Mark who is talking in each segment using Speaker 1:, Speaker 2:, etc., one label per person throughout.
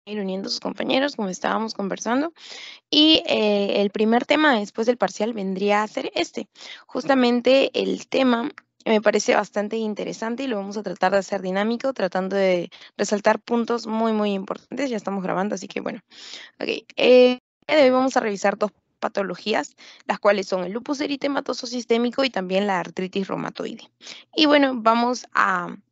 Speaker 1: Ir uniendo a sus compañeros, como estábamos conversando. Y el primer tema después del parcial vendría a ser este. Justamente el tema me parece bastante interesante y lo vamos a tratar de hacer dinámico, tratando de resaltar puntos muy, muy importantes. Ya estamos grabando, así que bueno. Ok, el día de hoy vamos a revisar dos patologías, las cuales son el lupus eritematoso sistémico y también la artritis reumatoide. Y bueno,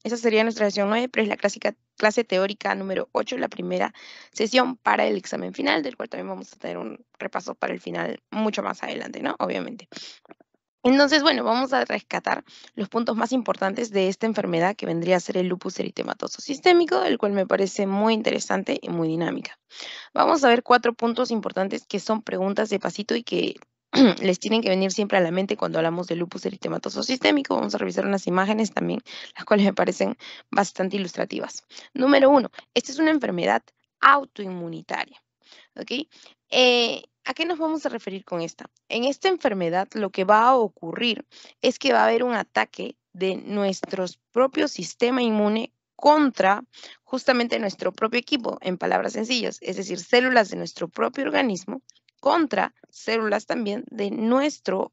Speaker 1: esa sería nuestra sesión 9, pero es la clásica clase teórica número 8, la primera sesión para el examen final, del cual también vamos a tener un repaso para el final mucho más adelante, ¿no? Obviamente. Entonces, bueno, vamos a rescatar los puntos más importantes de esta enfermedad que vendría a ser el lupus eritematoso sistémico, el cual me parece muy interesante y muy dinámica. Vamos a ver 4 puntos importantes que son preguntas de pasito y que les tienen que venir siempre a la mente cuando hablamos de lupus eritematoso sistémico. Vamos a revisar unas imágenes también, las cuales me parecen bastante ilustrativas. Número 1, esta es una enfermedad autoinmunitaria, ¿ok? ¿A qué nos vamos a referir con esta? En esta enfermedad lo que va a ocurrir es que va a haber un ataque de nuestro propio sistema inmune contra justamente nuestro propio equipo, en palabras sencillas, es decir, células de nuestro propio organismo contra células también de nuestro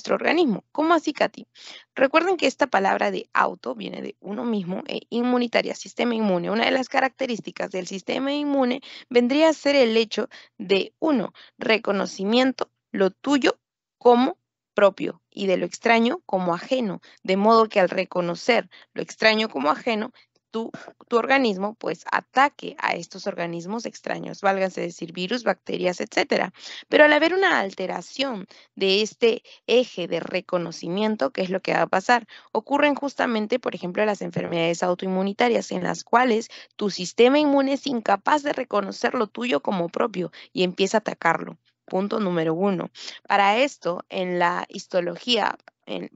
Speaker 1: organismo. ¿Cómo así, Katy? Recuerden que esta palabra de auto viene de uno mismo e inmunitaria, sistema inmune. Una de las características del sistema inmune vendría a ser el hecho de, uno, reconocimiento, lo tuyo como propio y de lo extraño como ajeno, de modo que al reconocer lo extraño como ajeno, tu, tu organismo pues ataque a estos organismos extraños, válganse decir virus, bacterias, etcétera. Pero al haber una alteración de este eje de reconocimiento, ¿qué es lo que va a pasar? Ocurren justamente, por ejemplo, las enfermedades autoinmunitarias en las cuales tu sistema inmune es incapaz de reconocer lo tuyo como propio y empieza a atacarlo. Punto número 1. Para esto, en la histología,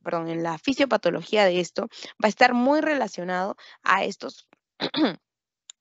Speaker 1: perdón, en la fisiopatología de esto, va a estar muy relacionado a estos,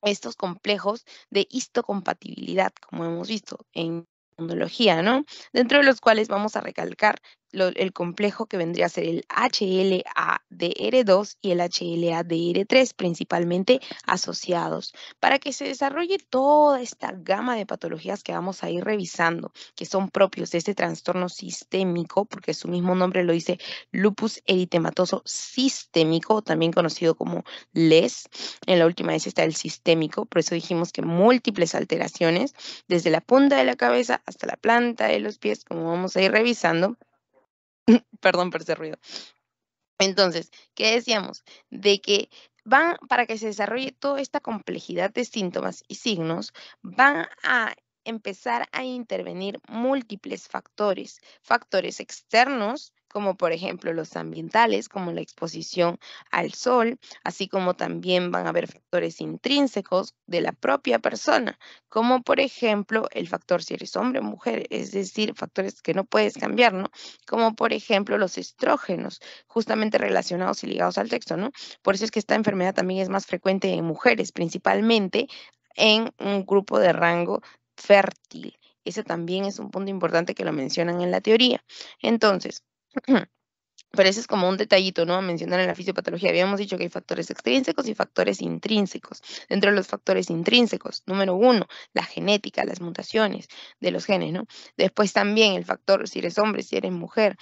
Speaker 1: estos complejos de histocompatibilidad, como hemos visto en inmunología, ¿no? Dentro de los cuales vamos a recalcar el complejo que vendría a ser el HLA-DR2 y el HLA-DR3, principalmente asociados, para que se desarrolle toda esta gama de patologías que vamos a ir revisando, que son propios de este trastorno sistémico, porque su mismo nombre lo dice, lupus eritematoso sistémico, también conocido como LES. En la última vez está el sistémico, por eso dijimos que múltiples alteraciones, desde la punta de la cabeza hasta la planta de los pies, como vamos a ir revisando. Perdón por ese ruido. Entonces, ¿qué decíamos? De que para que se desarrolle toda esta complejidad de síntomas y signos, van a empezar a intervenir múltiples factores, factores externos, como por ejemplo los ambientales, como la exposición al sol, así como también van a haber factores intrínsecos de la propia persona, como por ejemplo el factor si eres hombre o mujer, es decir, factores que no puedes cambiar, ¿no? Como por ejemplo los estrógenos justamente relacionados y ligados al texto, ¿no? Por eso es que esta enfermedad también es más frecuente en mujeres, principalmente en un grupo de rango fértil. Ese también es un punto importante que lo mencionan en la teoría. Entonces, pero ese es como un detallito, ¿no? A mencionar en la fisiopatología. Habíamos dicho que hay factores extrínsecos y factores intrínsecos. Dentro de los factores intrínsecos, número 1, la genética, las mutaciones de los genes, ¿no? Después también el factor si eres hombre, si eres mujer,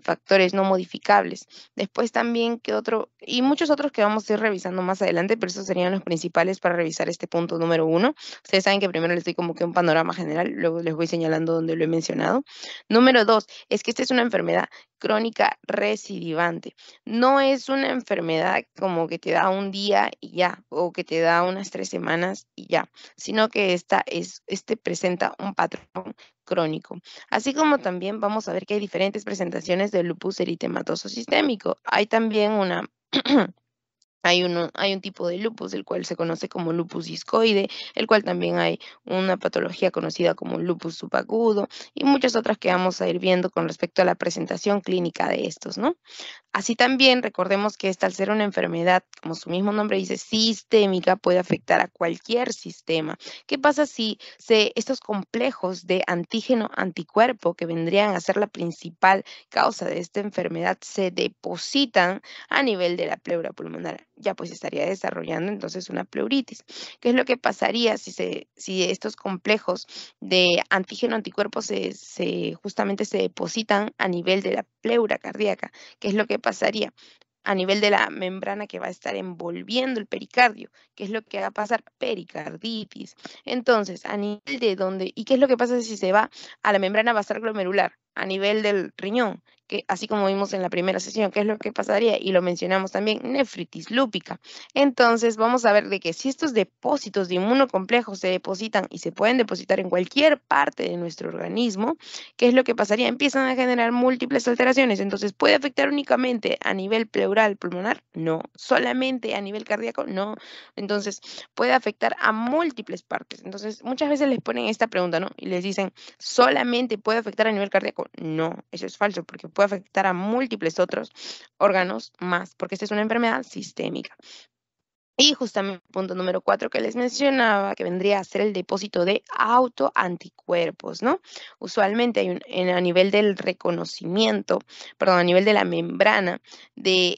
Speaker 1: factores no modificables. Después también, ¿qué otro? Y muchos otros que vamos a ir revisando más adelante, pero esos serían los principales para revisar este punto número 1. Ustedes saben que primero les doy como que un panorama general, luego les voy señalando donde lo he mencionado. Número 2, es que esta es una enfermedad crónica recidivante. No es una enfermedad como que te da un día y ya, o que te da unas 3 semanas y ya, sino que este presenta un patrón crónico. Así como también vamos a ver que hay diferentes presentaciones del lupus eritematoso sistémico. Hay también hay un tipo de lupus, el cual se conoce como lupus discoide, el cual también hay una patología conocida como lupus subagudo y muchas otras que vamos a ir viendo con respecto a la presentación clínica de estos, ¿no? Así también recordemos que esta, al ser una enfermedad, como su mismo nombre dice, sistémica, puede afectar a cualquier sistema. ¿Qué pasa si estos complejos de antígeno-anticuerpo, que vendrían a ser la principal causa de esta enfermedad, se depositan a nivel de la pleura pulmonar? ya pues estaría desarrollando entonces una pleuritis. ¿Qué es lo que pasaría si estos complejos de antígeno-anticuerpos justamente se depositan a nivel de la pleura cardíaca? ¿Qué es lo que pasaría? A nivel de la membrana que va a estar envolviendo el pericardio. ¿Qué es lo que va a pasar? Pericarditis. Entonces, a nivel de donde, ¿y qué es lo que pasa si se va a la membrana basal glomerular? A nivel del riñón, que así como vimos en la primera sesión, ¿qué es lo que pasaría? Y lo mencionamos también, nefritis lúpica. Entonces, vamos a ver de que si estos depósitos de inmunocomplejos se depositan y se pueden depositar en cualquier parte de nuestro organismo, ¿qué es lo que pasaría? Empiezan a generar múltiples alteraciones. Entonces, ¿puede afectar únicamente a nivel pleural pulmonar? No. ¿Solamente a nivel cardíaco? No. Entonces, puede afectar a múltiples partes. Entonces, muchas veces les ponen esta pregunta, ¿no? Y les dicen, ¿solamente puede afectar a nivel cardíaco? No, eso es falso, porque puede afectar a múltiples otros órganos más, porque esta es una enfermedad sistémica. Y justamente el punto número 4 que les mencionaba, que vendría a ser el depósito de autoanticuerpos, ¿no? Usualmente a nivel del reconocimiento, perdón, a nivel de la membrana de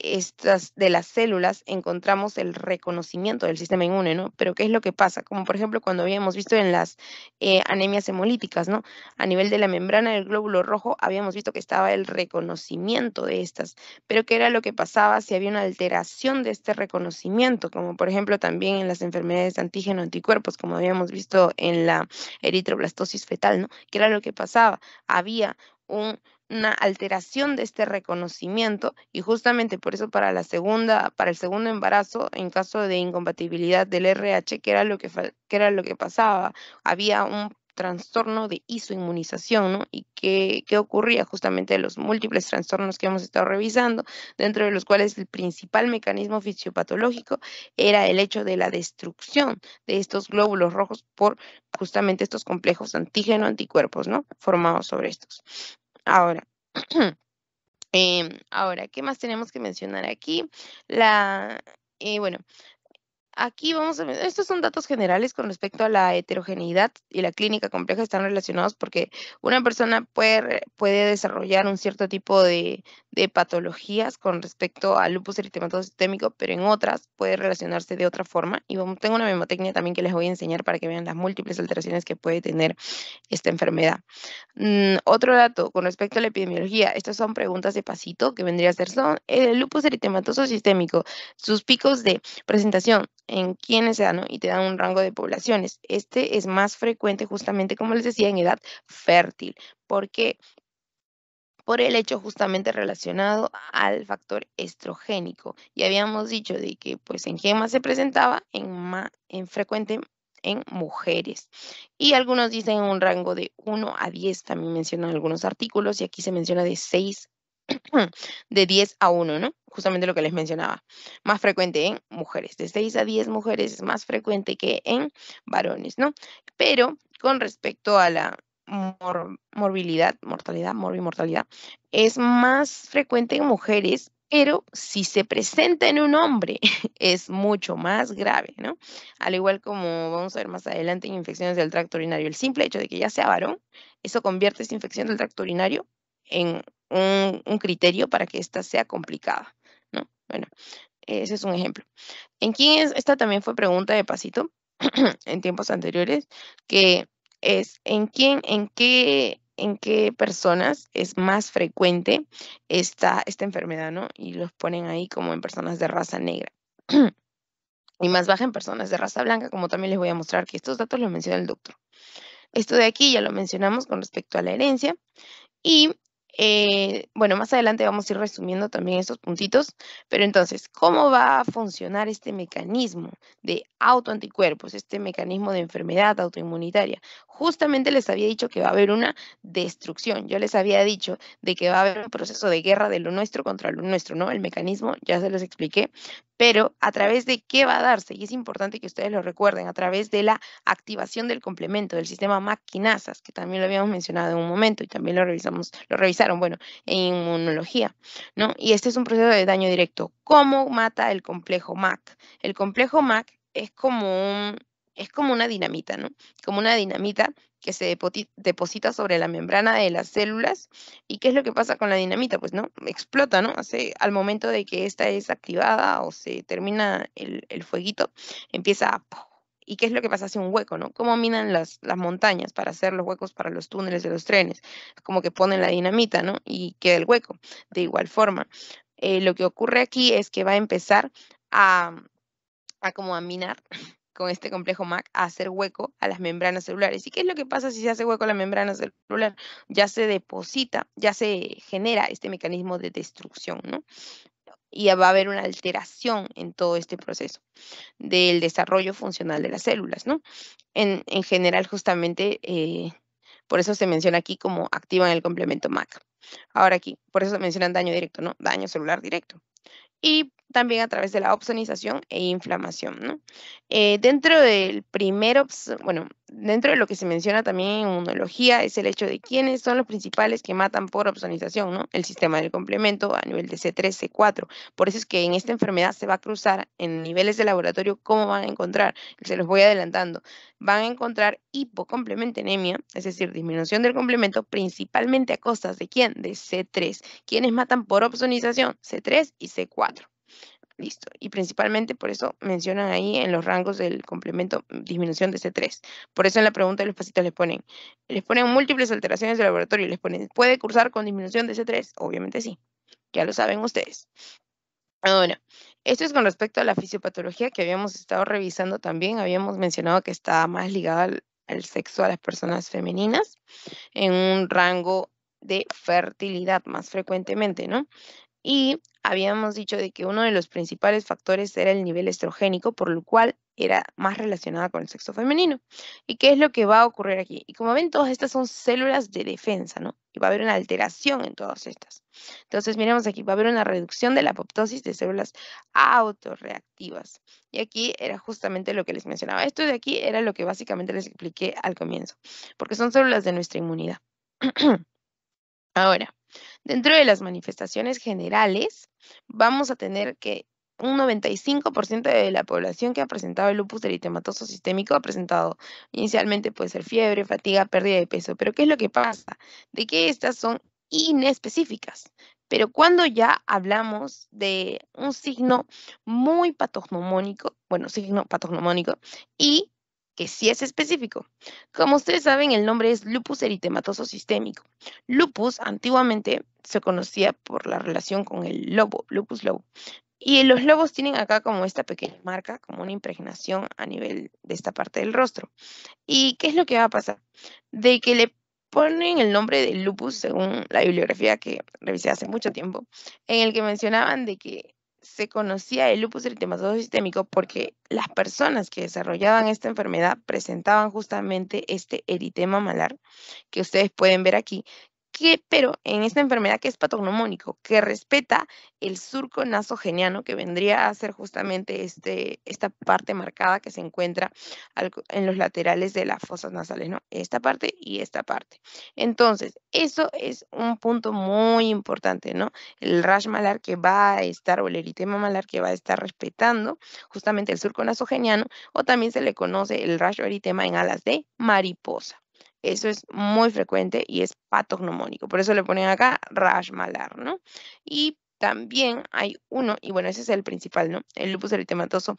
Speaker 1: las células, encontramos el reconocimiento del sistema inmune, ¿no? Pero ¿qué es lo que pasa? Como por ejemplo cuando habíamos visto en las anemias hemolíticas, ¿no? A nivel de la membrana del glóbulo rojo, habíamos visto que estaba el reconocimiento de estas, pero ¿qué era lo que pasaba si había una alteración de este reconocimiento? Como por ejemplo también en las enfermedades de antígeno anticuerpos, como habíamos visto en la eritroblastosis fetal, ¿no? ¿Qué era lo que pasaba? Había una alteración de este reconocimiento y justamente por eso para el segundo embarazo, en caso de incompatibilidad del RH, qué era lo que pasaba? Había un trastorno de isoinmunización, ¿no? ¿Y qué ocurría? Justamente los múltiples trastornos que hemos estado revisando, dentro de los cuales el principal mecanismo fisiopatológico era el hecho de la destrucción de estos glóbulos rojos por justamente estos complejos antígeno-anticuerpos, ¿no? Formados sobre estos. Ahora, ahora, ¿qué más tenemos que mencionar aquí? Bueno, aquí vamos a ver, estos son datos generales con respecto a la heterogeneidad y la clínica compleja están relacionados porque una persona puede desarrollar un cierto tipo de patologías con respecto al lupus eritematoso sistémico, pero en otras puede relacionarse de otra forma. Y tengo una memotecnia también que les voy a enseñar para que vean las múltiples alteraciones que puede tener esta enfermedad. Otro dato con respecto a la epidemiología, estas son preguntas de pasito que vendría a ser, son el lupus eritematoso sistémico, sus picos de presentación, en quiénes se dan, ¿no? Y te dan un rango de poblaciones. Este es más frecuente justamente, como les decía, en edad fértil. ¿Por qué? Por el hecho justamente relacionado al factor estrogénico. Y habíamos dicho de que pues en quién más se presentaba, en frecuente en mujeres. Y algunos dicen un rango de 1 a 10, también mencionan algunos artículos, y aquí se menciona de 6 de 10 a 1, ¿no? Justamente lo que les mencionaba. Más frecuente en mujeres. De 6 a 10 mujeres es más frecuente que en varones, ¿no? Pero con respecto a la morbimortalidad, es más frecuente en mujeres, pero si se presenta en un hombre es mucho más grave, ¿no? Al igual como vamos a ver más adelante en infecciones del tracto urinario. El simple hecho de que ya sea varón, eso convierte esa infección del tracto urinario en un criterio para que ésta sea complicada, ¿no? Bueno, ese es un ejemplo. ¿En quién es? Esta también fue pregunta de pasito en tiempos anteriores, que es en qué personas es más frecuente esta enfermedad, ¿no? Y los ponen ahí como en personas de raza negra. Y más baja en personas de raza blanca, como también les voy a mostrar que estos datos los menciona el doctor. Esto de aquí ya lo mencionamos con respecto a la herencia. Y bueno, más adelante vamos a ir resumiendo también estos puntitos, pero entonces, ¿cómo va a funcionar este mecanismo de autoanticuerpos, este mecanismo de enfermedad autoinmunitaria? Justamente les había dicho que va a haber una destrucción, yo les había dicho de que va a haber un proceso de guerra de lo nuestro contra lo nuestro, ¿no? El mecanismo, ya se los expliqué, pero ¿a través de qué va a darse? Y es importante que ustedes lo recuerden, a través de la activación del complemento del sistema MAC-quinasas, que también lo habíamos mencionado en un momento y también lo revisaron, bueno, en inmunología, ¿no? Y este es un proceso de daño directo. ¿Cómo mata el complejo MAC? El complejo MAC es como es como una dinamita, ¿no? Como una dinamita que se deposita sobre la membrana de las células. ¿Y qué es lo que pasa con la dinamita? Pues, ¿no? Explota, ¿no? Al momento de que esta es activada o se termina el fueguito, empieza a... ¡puf! ¿Y qué es lo que pasa? Hace un hueco, ¿no? ¿Cómo minan las montañas para hacer los huecos para los túneles de los trenes? Como que ponen la dinamita, ¿no? Y queda el hueco. De igual forma, lo que ocurre aquí es que va a empezar a, a como a minar con este complejo MAC a hacer hueco a las membranas celulares. ¿Y qué es lo que pasa si se hace hueco a la membrana celular? Ya se deposita, ya se genera este mecanismo de destrucción, ¿no? Y ya va a haber una alteración en todo este proceso del desarrollo funcional de las células, ¿no? En general, justamente, por eso se menciona aquí como activan el complemento MAC. Ahora aquí, por eso mencionan daño directo, ¿no? Daño celular directo y también a través de la opsonización e inflamación, ¿no? Dentro de lo que se menciona también en inmunología es el hecho de quiénes son los principales que matan por opsonización, ¿no? El sistema del complemento a nivel de C3, C4. Por eso es que en esta enfermedad se va a cruzar en niveles de laboratorio, ¿cómo van a encontrar? Se los voy adelantando. Van a encontrar hipocomplementemia, es decir, disminución del complemento, principalmente a costas de quién? De C3. ¿Quiénes matan por opsonización? C3 y C4. Listo. Y principalmente por eso mencionan ahí en los rangos del complemento disminución de C3. Por eso en la pregunta de los pasitos les ponen múltiples alteraciones de laboratorio. Les ponen, ¿puede cursar con disminución de C3? Obviamente sí. Ya lo saben ustedes. Ahora, esto es con respecto a la fisiopatología que habíamos estado revisando también. Habíamos mencionado que está más ligada al sexo a las personas femeninas en un rango de fertilidad más frecuentemente, ¿no? Y habíamos dicho de que uno de los principales factores era el nivel estrogénico, por lo cual era más relacionada con el sexo femenino. ¿Y qué es lo que va a ocurrir aquí? Y como ven, todas estas son células de defensa, ¿no? Y va a haber una alteración en todas estas. Entonces, miremos aquí, va a haber una reducción de la apoptosis de células autorreactivas. Y aquí era justamente lo que les mencionaba. Esto de aquí era lo que básicamente les expliqué al comienzo, porque son células de nuestra inmunidad. Ahora, dentro de las manifestaciones generales, vamos a tener que un 95% de la población que ha presentado el lupus eritematoso sistémico ha presentado inicialmente puede ser fiebre, fatiga, pérdida de peso. Pero ¿qué es lo que pasa? De que estas son inespecíficas. Pero cuando ya hablamos de un signo muy patognomónico, bueno, signo patognomónico, y que sí es específico. Como ustedes saben, el nombre es lupus eritematoso sistémico. Lupus antiguamente se conocía por la relación con el lobo, lupus lobo. Y los lobos tienen acá como esta pequeña marca, como una impregnación a nivel de esta parte del rostro. ¿Y qué es lo que va a pasar? De que le ponen el nombre de lupus según la bibliografía que revisé hace mucho tiempo, en el que mencionaban de que se conocía el lupus eritematoso sistémico porque las personas que desarrollaban esta enfermedad presentaban justamente este eritema malar que ustedes pueden ver aquí, pero en esta enfermedad que es patognomónico, que respeta el surco nasogeniano, que vendría a ser justamente esta parte marcada que se encuentra en los laterales de las fosas nasales, ¿no? Esta parte y esta parte. Entonces, eso es un punto muy importante, ¿no? El rash malar que va a estar, o el eritema malar que va a estar respetando justamente el surco nasogeniano, o también se le conoce el rash o eritema en alas de mariposa. Eso es muy frecuente y es patognomónico. Por eso le ponen acá rash malar, ¿no? Y también hay uno, y bueno, ese es el principal, ¿no? El lupus eritematoso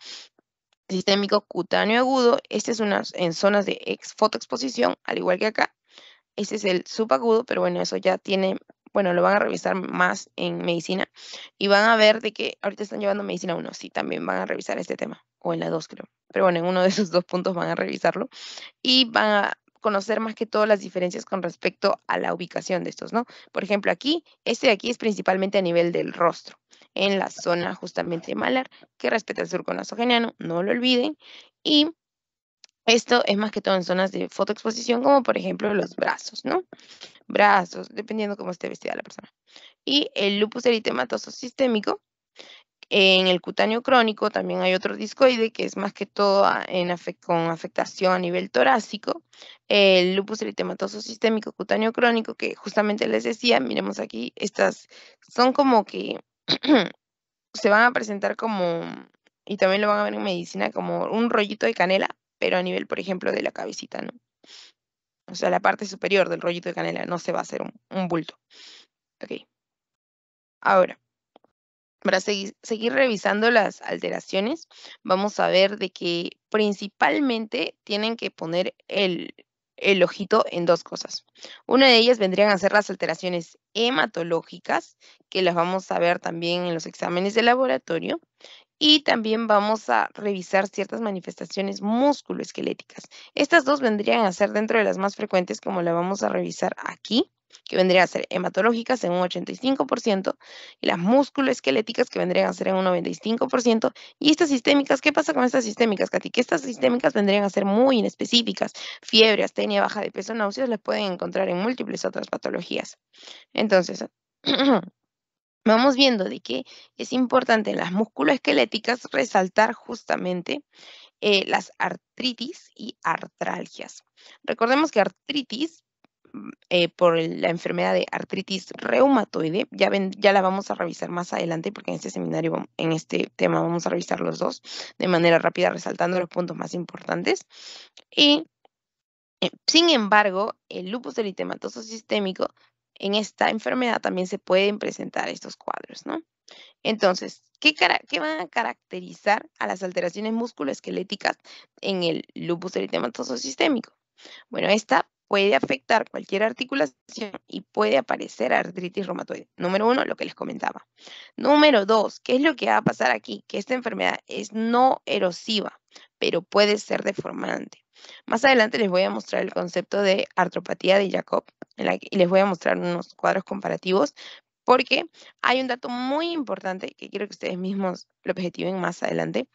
Speaker 1: sistémico cutáneo agudo. Este es en zonas de fotoexposición, al igual que acá. Este es el subagudo, pero bueno, eso ya tiene, bueno, lo van a revisar más en medicina y van a ver de que ahorita están llevando medicina 1, sí, también van a revisar este tema, o en la 2 creo. Pero bueno, en uno de esos dos puntos van a revisarlo y van a conocer más que todo las diferencias con respecto a la ubicación de estos, ¿no? Por ejemplo, aquí, este de aquí es principalmente a nivel del rostro, en la zona justamente malar, que respeta el surco nasogeniano, no lo olviden, y esto es más que todo en zonas de fotoexposición, como por ejemplo los brazos, ¿no? Brazos, dependiendo cómo esté vestida la persona. Y el lupus eritematoso sistémico, en el cutáneo crónico también hay otro discoide que es más que todo con afectación a nivel torácico. El lupus eritematoso sistémico cutáneo crónico, que justamente les decía, miremos aquí, estas son como que se van a presentar como, y también lo van a ver en medicina, como un rollito de canela, pero a nivel, por ejemplo, de la cabecita, ¿no? O sea, la parte superior del rollito de canela no se va a hacer un bulto. Ok. Ahora, para seguir revisando las alteraciones, vamos a ver de que principalmente tienen que poner el ojito en dos cosas. Una de ellas vendrían a ser las alteraciones hematológicas, que las vamos a ver también en los exámenes de laboratorio. Y también vamos a revisar ciertas manifestaciones musculoesqueléticas. Estas dos vendrían a ser dentro de las más frecuentes, como la vamos a revisar aquí, que vendrían a ser hematológicas en un 85%, y las musculoesqueléticas, que vendrían a ser en un 95%, y estas sistémicas, ¿qué pasa con estas sistémicas, Katy? Que estas sistémicas vendrían a ser muy inespecíficas. Fiebre, astenia, baja de peso, náuseas, las pueden encontrar en múltiples otras patologías. Entonces, vamos viendo de que es importante en las musculoesqueléticas resaltar justamente las artritis y artralgias. Recordemos que artritis, por la enfermedad de artritis reumatoide, ya la vamos a revisar más adelante porque en este seminario, en este tema vamos a revisar los dos de manera rápida, resaltando los puntos más importantes. Y sin embargo, el lupus eritematoso sistémico, en esta enfermedad también se pueden presentar estos cuadros, ¿no? Entonces, ¿qué van a caracterizar a las alteraciones musculoesqueléticas en el lupus eritematoso sistémico? Bueno, esta puede afectar cualquier articulación y puede aparecer artritis reumatoide. Número uno, lo que les comentaba. Número dos, ¿qué es lo que va a pasar aquí? Que esta enfermedad es no erosiva, pero puede ser deformante. Más adelante les voy a mostrar el concepto de artropatía de Jacob y les voy a mostrar unos cuadros comparativos porque hay un dato muy importante que quiero que ustedes mismos lo objetiven más adelante,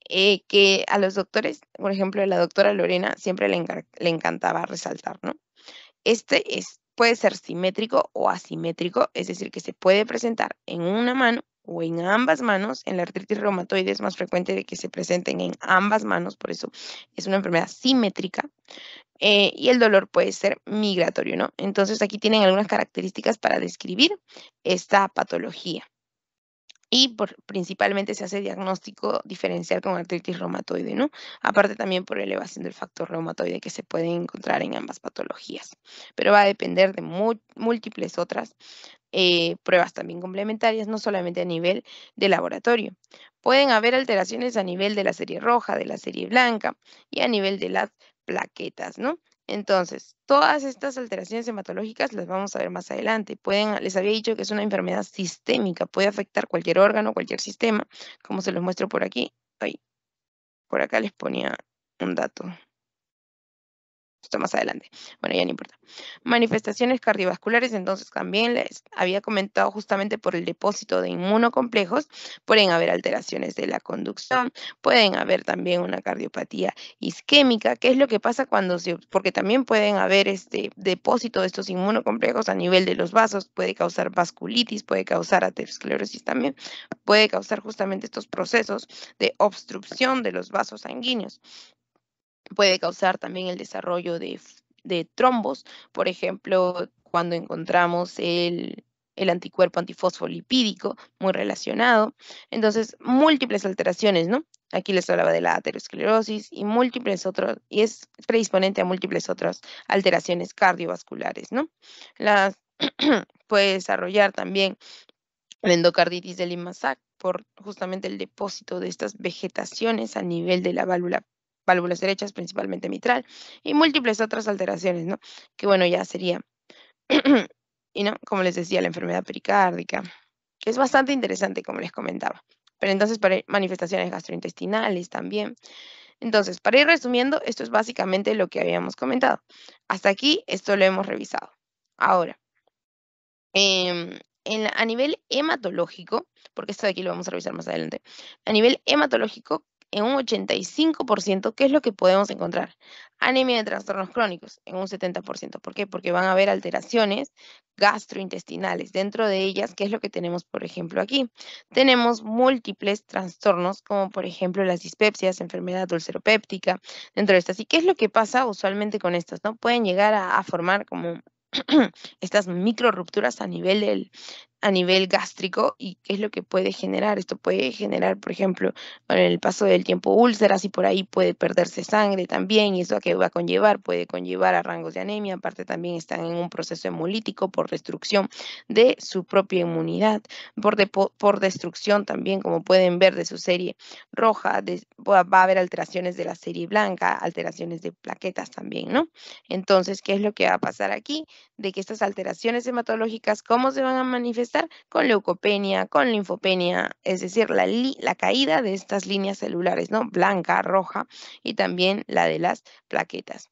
Speaker 1: que a los doctores, por ejemplo, a la doctora Lorena siempre le encantaba resaltar, ¿no? Puede ser simétrico o asimétrico, es decir, que se puede presentar en una mano o en ambas manos. En la artritis reumatoide es más frecuente de que se presenten en ambas manos, por eso es una enfermedad simétrica. Y el dolor puede ser migratorio, ¿no? Entonces aquí tienen algunas características para describir esta patología. Y principalmente se hace diagnóstico diferencial con artritis reumatoide, ¿no? Aparte también por elevación del factor reumatoide que se puede encontrar en ambas patologías. Pero va a depender de múltiples otras pruebas también complementarias, no solamente a nivel de laboratorio. Pueden haber alteraciones a nivel de la serie roja, de la serie blanca y a nivel de las plaquetas, ¿no? Entonces, todas estas alteraciones hematológicas las vamos a ver más adelante. Les había dicho que es una enfermedad sistémica, puede afectar cualquier órgano, cualquier sistema, como se los muestro por aquí. Ay, por acá les ponía un dato. Esto más adelante. Bueno, ya no importa. Manifestaciones cardiovasculares, entonces también les había comentado justamente por el depósito de inmunocomplejos, pueden haber alteraciones de la conducción, pueden haber también una cardiopatía isquémica, ¿qué es lo que pasa porque también pueden haber este depósito de estos inmunocomplejos a nivel de los vasos, puede causar vasculitis, puede causar aterosclerosis también, puede causar justamente estos procesos de obstrucción de los vasos sanguíneos. Puede causar también el desarrollo de trombos, por ejemplo, cuando encontramos el anticuerpo antifosfolipídico muy relacionado. Entonces, múltiples alteraciones, ¿no? Aquí les hablaba de la aterosclerosis y y es predisponente a múltiples otras alteraciones cardiovasculares, ¿no? Puede desarrollar también la endocarditis de Lima-Sac por justamente el depósito de estas vegetaciones a nivel de la válvulas derechas, principalmente mitral, y múltiples otras alteraciones, ¿no? Que bueno, ya sería, y no, como les decía, la enfermedad pericárdica, que es bastante interesante, como les comentaba. Pero entonces, para manifestaciones gastrointestinales también. Entonces, para ir resumiendo, esto es básicamente lo que habíamos comentado. Hasta aquí, esto lo hemos revisado. Ahora, a nivel hematológico, porque esto de aquí lo vamos a revisar más adelante, a nivel hematológico, en un 85%, ¿qué es lo que podemos encontrar? Anemia de trastornos crónicos, en un 70%. ¿Por qué? Porque van a haber alteraciones gastrointestinales. Dentro de ellas, ¿qué es lo que tenemos, por ejemplo, aquí? Tenemos múltiples trastornos, como por ejemplo las dispepsias, enfermedad ulceropéptica, dentro de estas. ¿Y qué es lo que pasa usualmente con estas? ¿No? Pueden llegar a formar como estas micro rupturas a nivel gástrico. ¿Y qué es lo que puede generar? Esto puede generar, por ejemplo, con el paso del tiempo úlceras, y por ahí puede perderse sangre también, y eso a qué va a conllevar, puede conllevar a rangos de anemia. Aparte también están en un proceso hemolítico por destrucción de su propia inmunidad, por destrucción también, como pueden ver, de su serie roja, va a haber alteraciones de la serie blanca, alteraciones de plaquetas también, ¿no? Entonces, ¿qué es lo que va a pasar aquí? De que estas alteraciones hematológicas, ¿cómo se van a manifestar? Con leucopenia, con linfopenia, es decir, la caída de estas líneas celulares, ¿no? Blanca, roja, y también la de las plaquetas.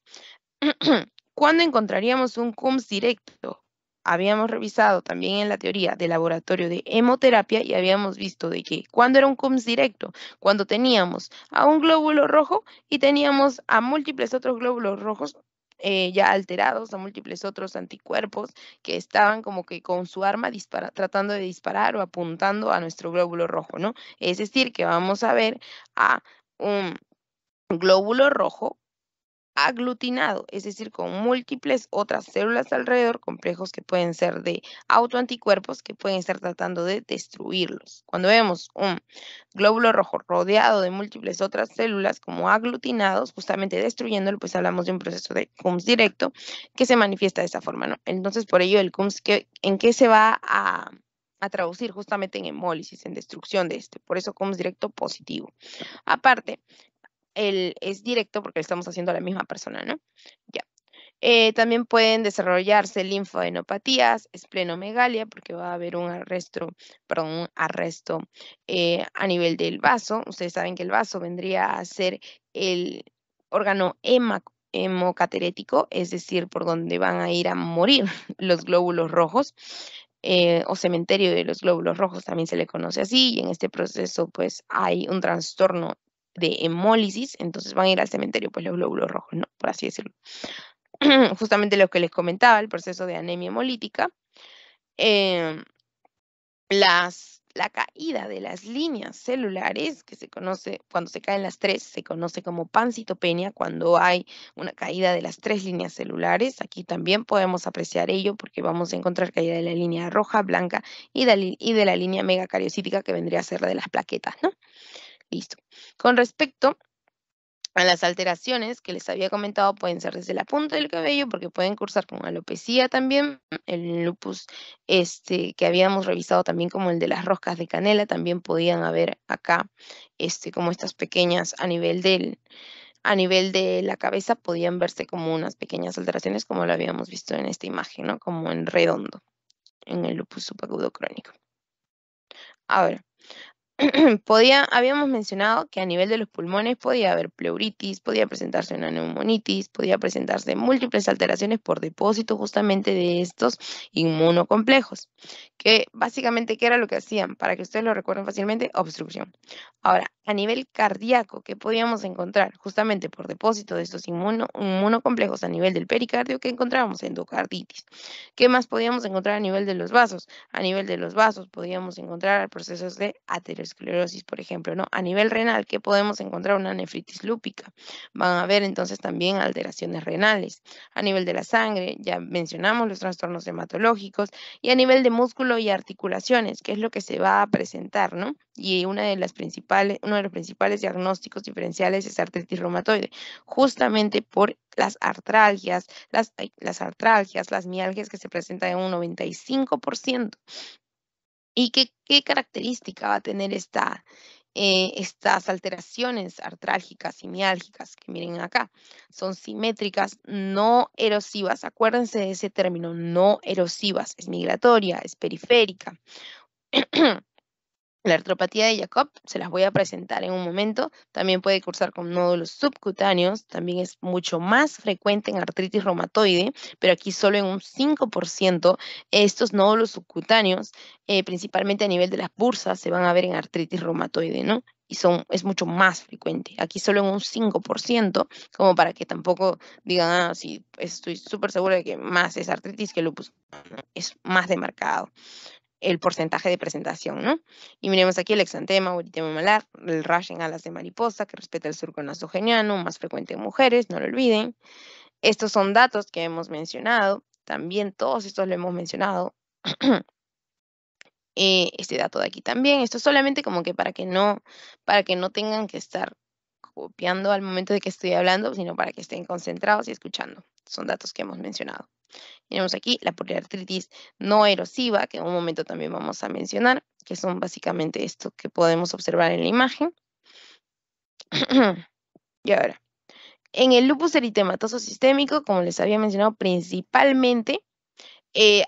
Speaker 1: ¿Cuándo encontraríamos un CUMS directo? Habíamos revisado también en la teoría del laboratorio de hemoterapia y habíamos visto de que cuando era un CUMS directo, cuando teníamos a un glóbulo rojo y teníamos a múltiples otros glóbulos rojos ya alterados, a múltiples otros anticuerpos que estaban como que con su arma tratando de disparar o apuntando a nuestro glóbulo rojo, ¿no? Es decir, que vamos a ver a un glóbulo rojo aglutinado, es decir, con múltiples otras células alrededor, complejos que pueden ser de autoanticuerpos que pueden estar tratando de destruirlos. Cuando vemos un glóbulo rojo rodeado de múltiples otras células como aglutinados, justamente destruyéndolo, pues hablamos de un proceso de CUMS directo que se manifiesta de esa forma, ¿no? Entonces, por ello, el CUMS, ¿en qué se va a traducir? Justamente en hemólisis, en destrucción de este. Por eso CUMS directo positivo. Aparte, es directo porque estamos haciendo a la misma persona, ¿no? Ya. También pueden desarrollarse linfadenopatías, esplenomegalia, porque va a haber un arresto a nivel del vaso. Ustedes saben que el vaso vendría a ser el órgano hemocaterético, es decir, por donde van a ir a morir los glóbulos rojos. O cementerio de los glóbulos rojos también se le conoce así, y en este proceso pues hay un trastorno de hemólisis, entonces van a ir al cementerio pues los glóbulos rojos, ¿no? Por así decirlo. Justamente lo que les comentaba, el proceso de anemia hemolítica, em, la caída de las líneas celulares, que se conoce, cuando se caen las tres, se conoce como pancitopenia, cuando hay una caída de las tres líneas celulares. Aquí también podemos apreciar ello porque vamos a encontrar caída de la línea roja, blanca y de la línea megacariocítica, que vendría a ser la de las plaquetas, ¿no? Listo. Con respecto a las alteraciones que les había comentado, pueden ser desde la punta del cabello, porque pueden cursar con alopecia también, el lupus que habíamos revisado también como el de las roscas de canela, también podían haber acá como estas pequeñas a nivel de la cabeza, podían verse como unas pequeñas alteraciones, como lo habíamos visto en esta imagen, ¿no? Como en redondo, en el lupus subagudo crónico. Ahora, habíamos mencionado que a nivel de los pulmones podía haber pleuritis, podía presentarse una neumonitis, podía presentarse múltiples alteraciones por depósito justamente de estos inmunocomplejos, que básicamente, ¿qué era lo que hacían? Para que ustedes lo recuerden fácilmente, obstrucción. Ahora, a nivel cardíaco, ¿qué podíamos encontrar? Justamente por depósito de estos inmunocomplejos a nivel del pericardio, que encontrábamos endocarditis. ¿Qué más podíamos encontrar a nivel de los vasos? A nivel de los vasos podíamos encontrar procesos de aterosclerosis, por ejemplo, ¿no? A nivel renal, ¿qué podemos encontrar? Una nefritis lúpica. Van a haber entonces también alteraciones renales. A nivel de la sangre, ya mencionamos los trastornos hematológicos, y a nivel de músculo y articulaciones, ¿qué es lo que se va a presentar, ¿no? Y uno de los principales diagnósticos diferenciales es artritis reumatoide, justamente por las artralgias, las mialgias que se presentan en un 95%. ¿Y qué característica va a tener estas alteraciones artrálgicas y miálgicas? Que miren acá, son simétricas, no erosivas. Acuérdense de ese término, no erosivas. Es migratoria, es periférica. La artropatía de Jacob se las voy a presentar en un momento. También puede cursar con nódulos subcutáneos. También es mucho más frecuente en artritis reumatoide, pero aquí solo en un 5%. Estos nódulos subcutáneos, principalmente a nivel de las bursas, se van a ver en artritis reumatoide, ¿no? Y es mucho más frecuente. Aquí solo en un 5%, como para que tampoco digan, ah, sí, estoy súper segura de que más es artritis que lupus. No, es más demarcado el porcentaje de presentación, ¿no? Y miremos aquí el exantema o eritema malar, el rash en alas de mariposa, que respeta el surco nasogeniano, más frecuente en mujeres, no lo olviden. Estos son datos que hemos mencionado, también todos estos lo hemos mencionado. este dato de aquí también. Esto solamente como que para que no tengan que estar copiando al momento de que estoy hablando, sino para que estén concentrados y escuchando. Son datos que hemos mencionado. Tenemos aquí la poliartritis no erosiva, que en un momento también vamos a mencionar, que son básicamente esto que podemos observar en la imagen. Y ahora, en el lupus eritematoso sistémico, como les había mencionado, principalmente,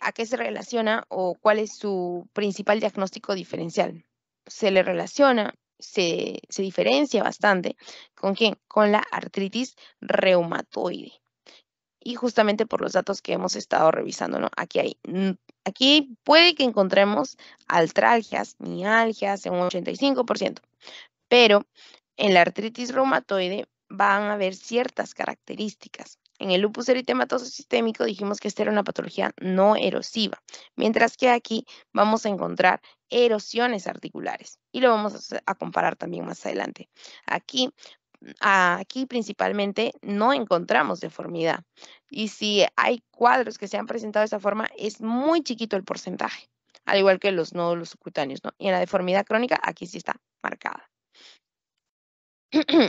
Speaker 1: ¿a qué se relaciona o cuál es su principal diagnóstico diferencial? Se le relaciona, se diferencia bastante. ¿Con quién? Con la artritis reumatoide. Y justamente por los datos que hemos estado revisando, ¿no? Aquí puede que encontremos artralgias, mialgias en un 85%, pero en la artritis reumatoide van a haber ciertas características. En el lupus eritematoso sistémico dijimos que esta era una patología no erosiva, mientras que aquí vamos a encontrar erosiones articulares y lo vamos a comparar también más adelante. Aquí principalmente no encontramos deformidad y si hay cuadros que se han presentado de esa forma es muy chiquito el porcentaje, al igual que los nódulos subcutáneos, ¿no? Y en la deformidad crónica aquí sí está marcada.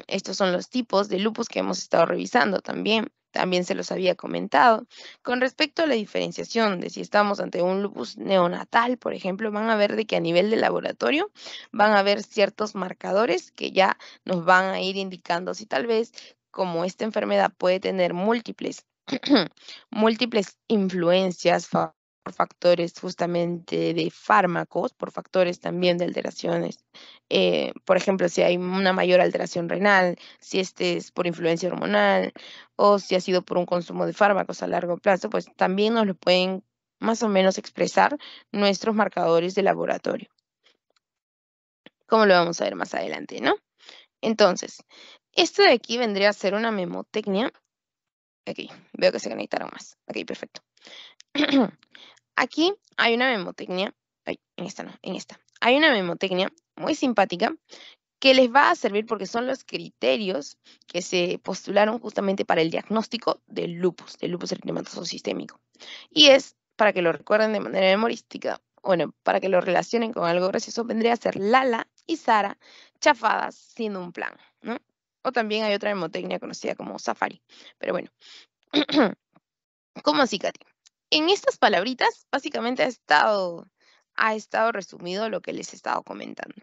Speaker 1: Estos son los tipos de lupus que hemos estado revisando también. También se los había comentado. Con respecto a la diferenciación de si estamos ante un lupus neonatal, por ejemplo, van a ver de que a nivel de laboratorio van a haber ciertos marcadores que ya nos van a ir indicando si tal vez como esta enfermedad puede tener múltiples, múltiples influencias, por factores justamente de fármacos, por factores también de alteraciones. Por ejemplo, si hay una mayor alteración renal, si este es por influencia hormonal o si ha sido por un consumo de fármacos a largo plazo, pues también nos lo pueden más o menos expresar nuestros marcadores de laboratorio, como lo vamos a ver más adelante, ¿no? Entonces, esto de aquí vendría a ser una memotecnia. Aquí, veo que se conectaron más. Ok, perfecto. Aquí hay una memotecnia, ay, en esta no, en esta. Hay una memotecnia muy simpática que les va a servir porque son los criterios que se postularon justamente para el diagnóstico del lupus eritematoso sistémico. Y es, para que lo recuerden de manera memorística, bueno, para que lo relacionen con algo gracioso, vendría a ser Lala y Sara chafadas sin un plan, ¿no? O también hay otra memotecnia conocida como Safari. Pero bueno, ¿cómo así, Katy? En estas palabritas, básicamente ha estado resumido lo que les he estado comentando.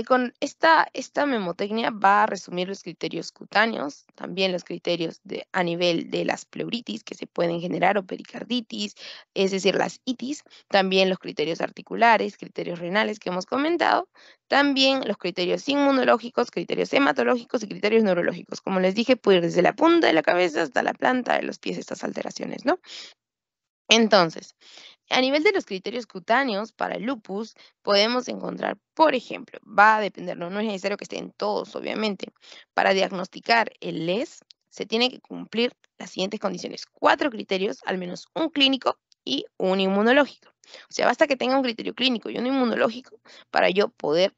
Speaker 1: Con esta memotecnia va a resumir los criterios cutáneos, también los criterios a nivel de las pleuritis que se pueden generar o pericarditis, es decir, las itis, también los criterios articulares, criterios renales que hemos comentado, también los criterios inmunológicos, criterios hematológicos y criterios neurológicos. Como les dije, puede ir desde la punta de la cabeza hasta la planta de los pies estas alteraciones, ¿no? Entonces, a nivel de los criterios cutáneos para el lupus, podemos encontrar, por ejemplo, va a depender, no es necesario que estén todos, obviamente. Para diagnosticar el LES, se tiene que cumplir las siguientes condiciones: 4 criterios, al menos un clínico y un inmunológico. O sea, basta que tenga un criterio clínico y un inmunológico para yo poder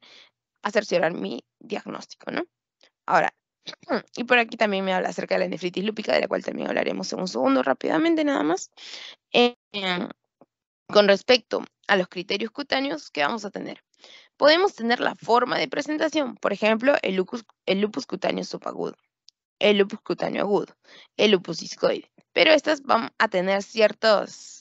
Speaker 1: cerciorar mi diagnóstico, ¿no? Ahora, y por aquí también me habla acerca de la nefritis lúpica, de la cual también hablaremos en un segundo rápidamente, nada más. Eh, con respecto a los criterios cutáneos, ¿qué vamos a tener? Podemos tener la forma de presentación, por ejemplo, el lupus cutáneo subagudo, el lupus cutáneo agudo, el lupus discoide, pero estas van a tener ciertas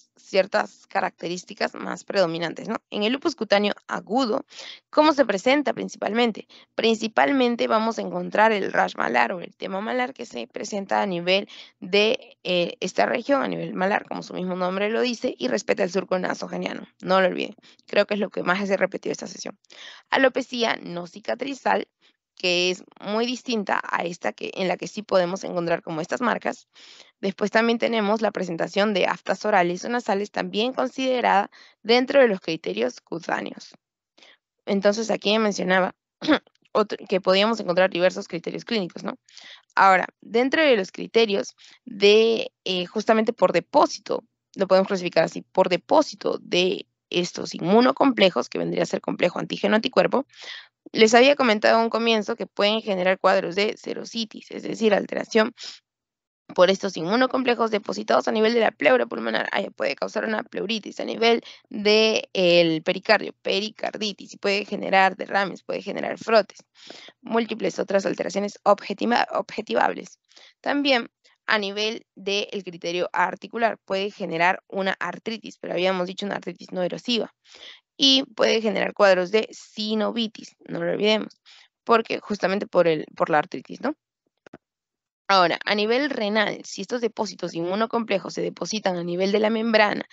Speaker 1: características más predominantes, ¿no? En el lupus cutáneo agudo, ¿cómo se presenta principalmente? Principalmente vamos a encontrar el rash malar o el tema malar que se presenta a nivel de esta región, a nivel malar, como su mismo nombre lo dice, y respeta el surco nasogeniano, no lo olviden. Creo que es lo que más se repetido esta sesión. Alopecia no cicatrizal, que es muy distinta a esta en la que sí podemos encontrar como estas marcas. Después también tenemos la presentación de aftas orales o nasales, también considerada dentro de los criterios cutáneos. Entonces aquí me mencionaba que podíamos encontrar diversos criterios clínicos, ¿no? Ahora, dentro de los criterios de justamente por depósito, lo podemos clasificar así, por depósito de estos inmunocomplejos, que vendría a ser complejo antígeno-anticuerpo, les había comentado a un comienzo que pueden generar cuadros de serositis, es decir, alteración por estos inmunocomplejos depositados a nivel de la pleura pulmonar, puede causar una pleuritis a nivel del pericardio, pericarditis, y puede generar derrames, puede generar frotes, múltiples otras alteraciones objetivables. También a nivel del criterio articular puede generar una artritis, pero habíamos dicho una artritis no erosiva, y puede generar cuadros de sinovitis, no lo olvidemos, porque justamente por la artritis, ¿no? Ahora, a nivel renal, si estos depósitos inmunocomplejos se depositan a nivel de la membrana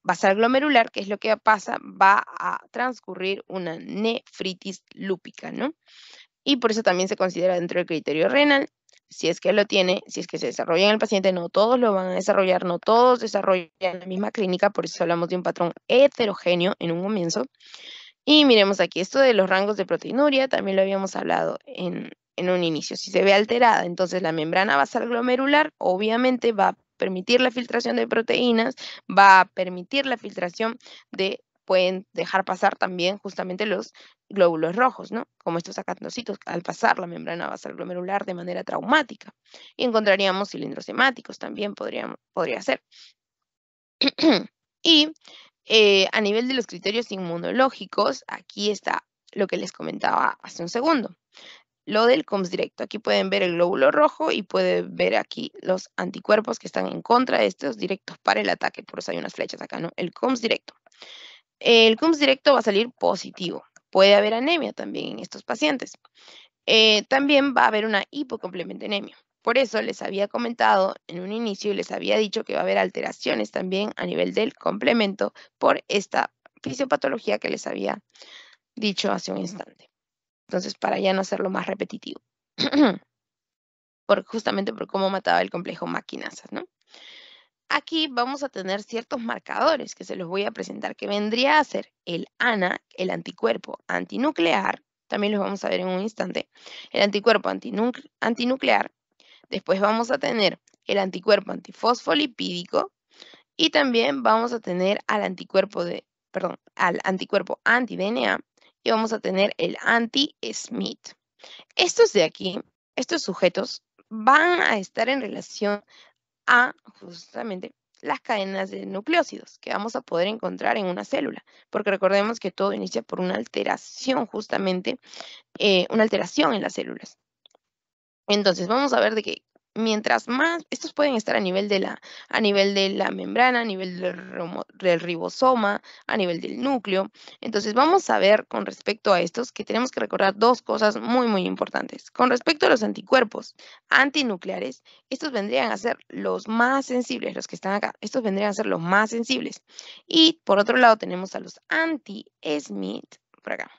Speaker 1: basal glomerular, ¿qué es lo que pasa? Va a transcurrir una nefritis lúpica, ¿no? Y por eso también se considera dentro del criterio renal, si es que lo tiene, si es que se desarrolla en el paciente, no todos lo van a desarrollar, no todos desarrollan la misma clínica, por eso hablamos de un patrón heterogéneo en un comienzo. Y miremos aquí, esto de los rangos de proteinuria, también lo habíamos hablado en un inicio. Si se ve alterada, entonces la membrana basal glomerular obviamente va a permitir la filtración de proteínas, va a permitir la filtración pueden dejar pasar también justamente los glóbulos rojos, ¿no? Como estos acantocitos al pasar la membrana basal glomerular de manera traumática. Y encontraríamos cilindros hemáticos también podría ser. Y a nivel de los criterios inmunológicos, aquí está lo que les comentaba hace un segundo, lo del COMS directo. Aquí pueden ver el glóbulo rojo y pueden ver aquí los anticuerpos que están en contra de estos directos para el ataque. Por eso hay unas flechas acá, ¿no? El COMS directo. El COMS directo va a salir positivo. Puede haber anemia también en estos pacientes. También va a haber una hipocomplementemia. Por eso les había comentado en un inicio y les había dicho que va a haber alteraciones también a nivel del complemento por esta fisiopatología que les había dicho hace un instante. Entonces, para ya no hacerlo más repetitivo. Justamente por cómo mataba el complejo maquinasas, ¿no? Aquí vamos a tener ciertos marcadores que se los voy a presentar, que vendría a ser el ANA, el anticuerpo antinuclear, también los vamos a ver en un instante, el anticuerpo antinuclear. Después vamos a tener el anticuerpo antifosfolipídico y también vamos a tener al anticuerpo al anticuerpo anti-DNA y vamos a tener el anti-Smith. Estos de aquí, estos sujetos, van a estar en relación a justamente las cadenas de nucleósidos que vamos a poder encontrar en una célula, porque recordemos que todo inicia por una alteración justamente, una alteración en las células. Entonces, vamos a ver de que mientras más, estos pueden estar a nivel de la membrana, a nivel del ribosoma, a nivel del núcleo. Entonces, vamos a ver con respecto a estos que tenemos que recordar dos cosas muy, muy importantes. Con respecto a los anticuerpos antinucleares, estos vendrían a ser los más sensibles, los que están acá. Estos vendrían a ser los más sensibles. Y por otro lado tenemos a los anti-Smith, por acá.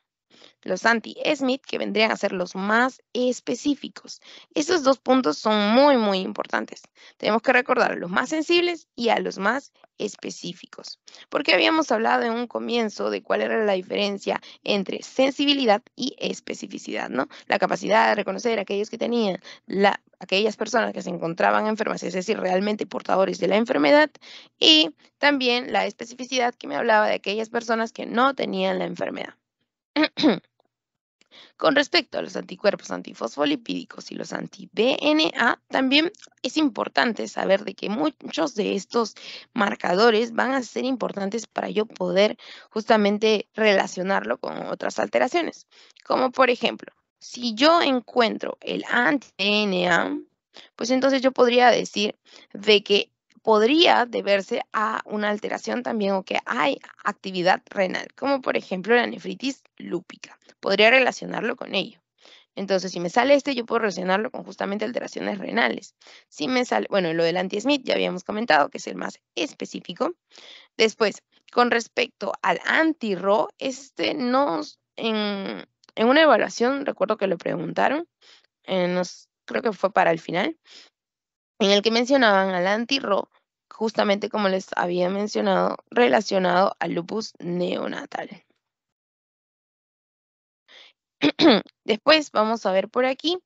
Speaker 1: Los anti-Smith, que vendrían a ser los más específicos. Esos dos puntos son muy, muy importantes. Tenemos que recordar a los más sensibles y a los más específicos. Porque habíamos hablado en un comienzo de cuál era la diferencia entre sensibilidad y especificidad, ¿no? La capacidad de reconocer a aquellos que tenían aquellas personas que se encontraban enfermas, es decir, realmente portadores de la enfermedad, y también la especificidad que me hablaba de aquellas personas que no tenían la enfermedad. Con respecto a los anticuerpos antifosfolipídicos y los anti-DNA, también es importante saber de que muchos de estos marcadores van a ser importantes para yo poder justamente relacionarlo con otras alteraciones. Como por ejemplo, si yo encuentro el anti-DNA, pues entonces yo podría decir de que podría deberse a una alteración también o que hay actividad renal, como por ejemplo la nefritis lúpica. Podría relacionarlo con ello. Entonces, si me sale yo puedo relacionarlo con justamente alteraciones renales. Si me sale, bueno, lo del anti-Smith ya habíamos comentado, que es el más específico. Después, con respecto al anti-Ro, en una evaluación, recuerdo que lo preguntaron, creo que fue para el final, en el que mencionaban al anti-Ro, justamente como les había mencionado, relacionado al lupus neonatal. Después vamos a ver por aquí,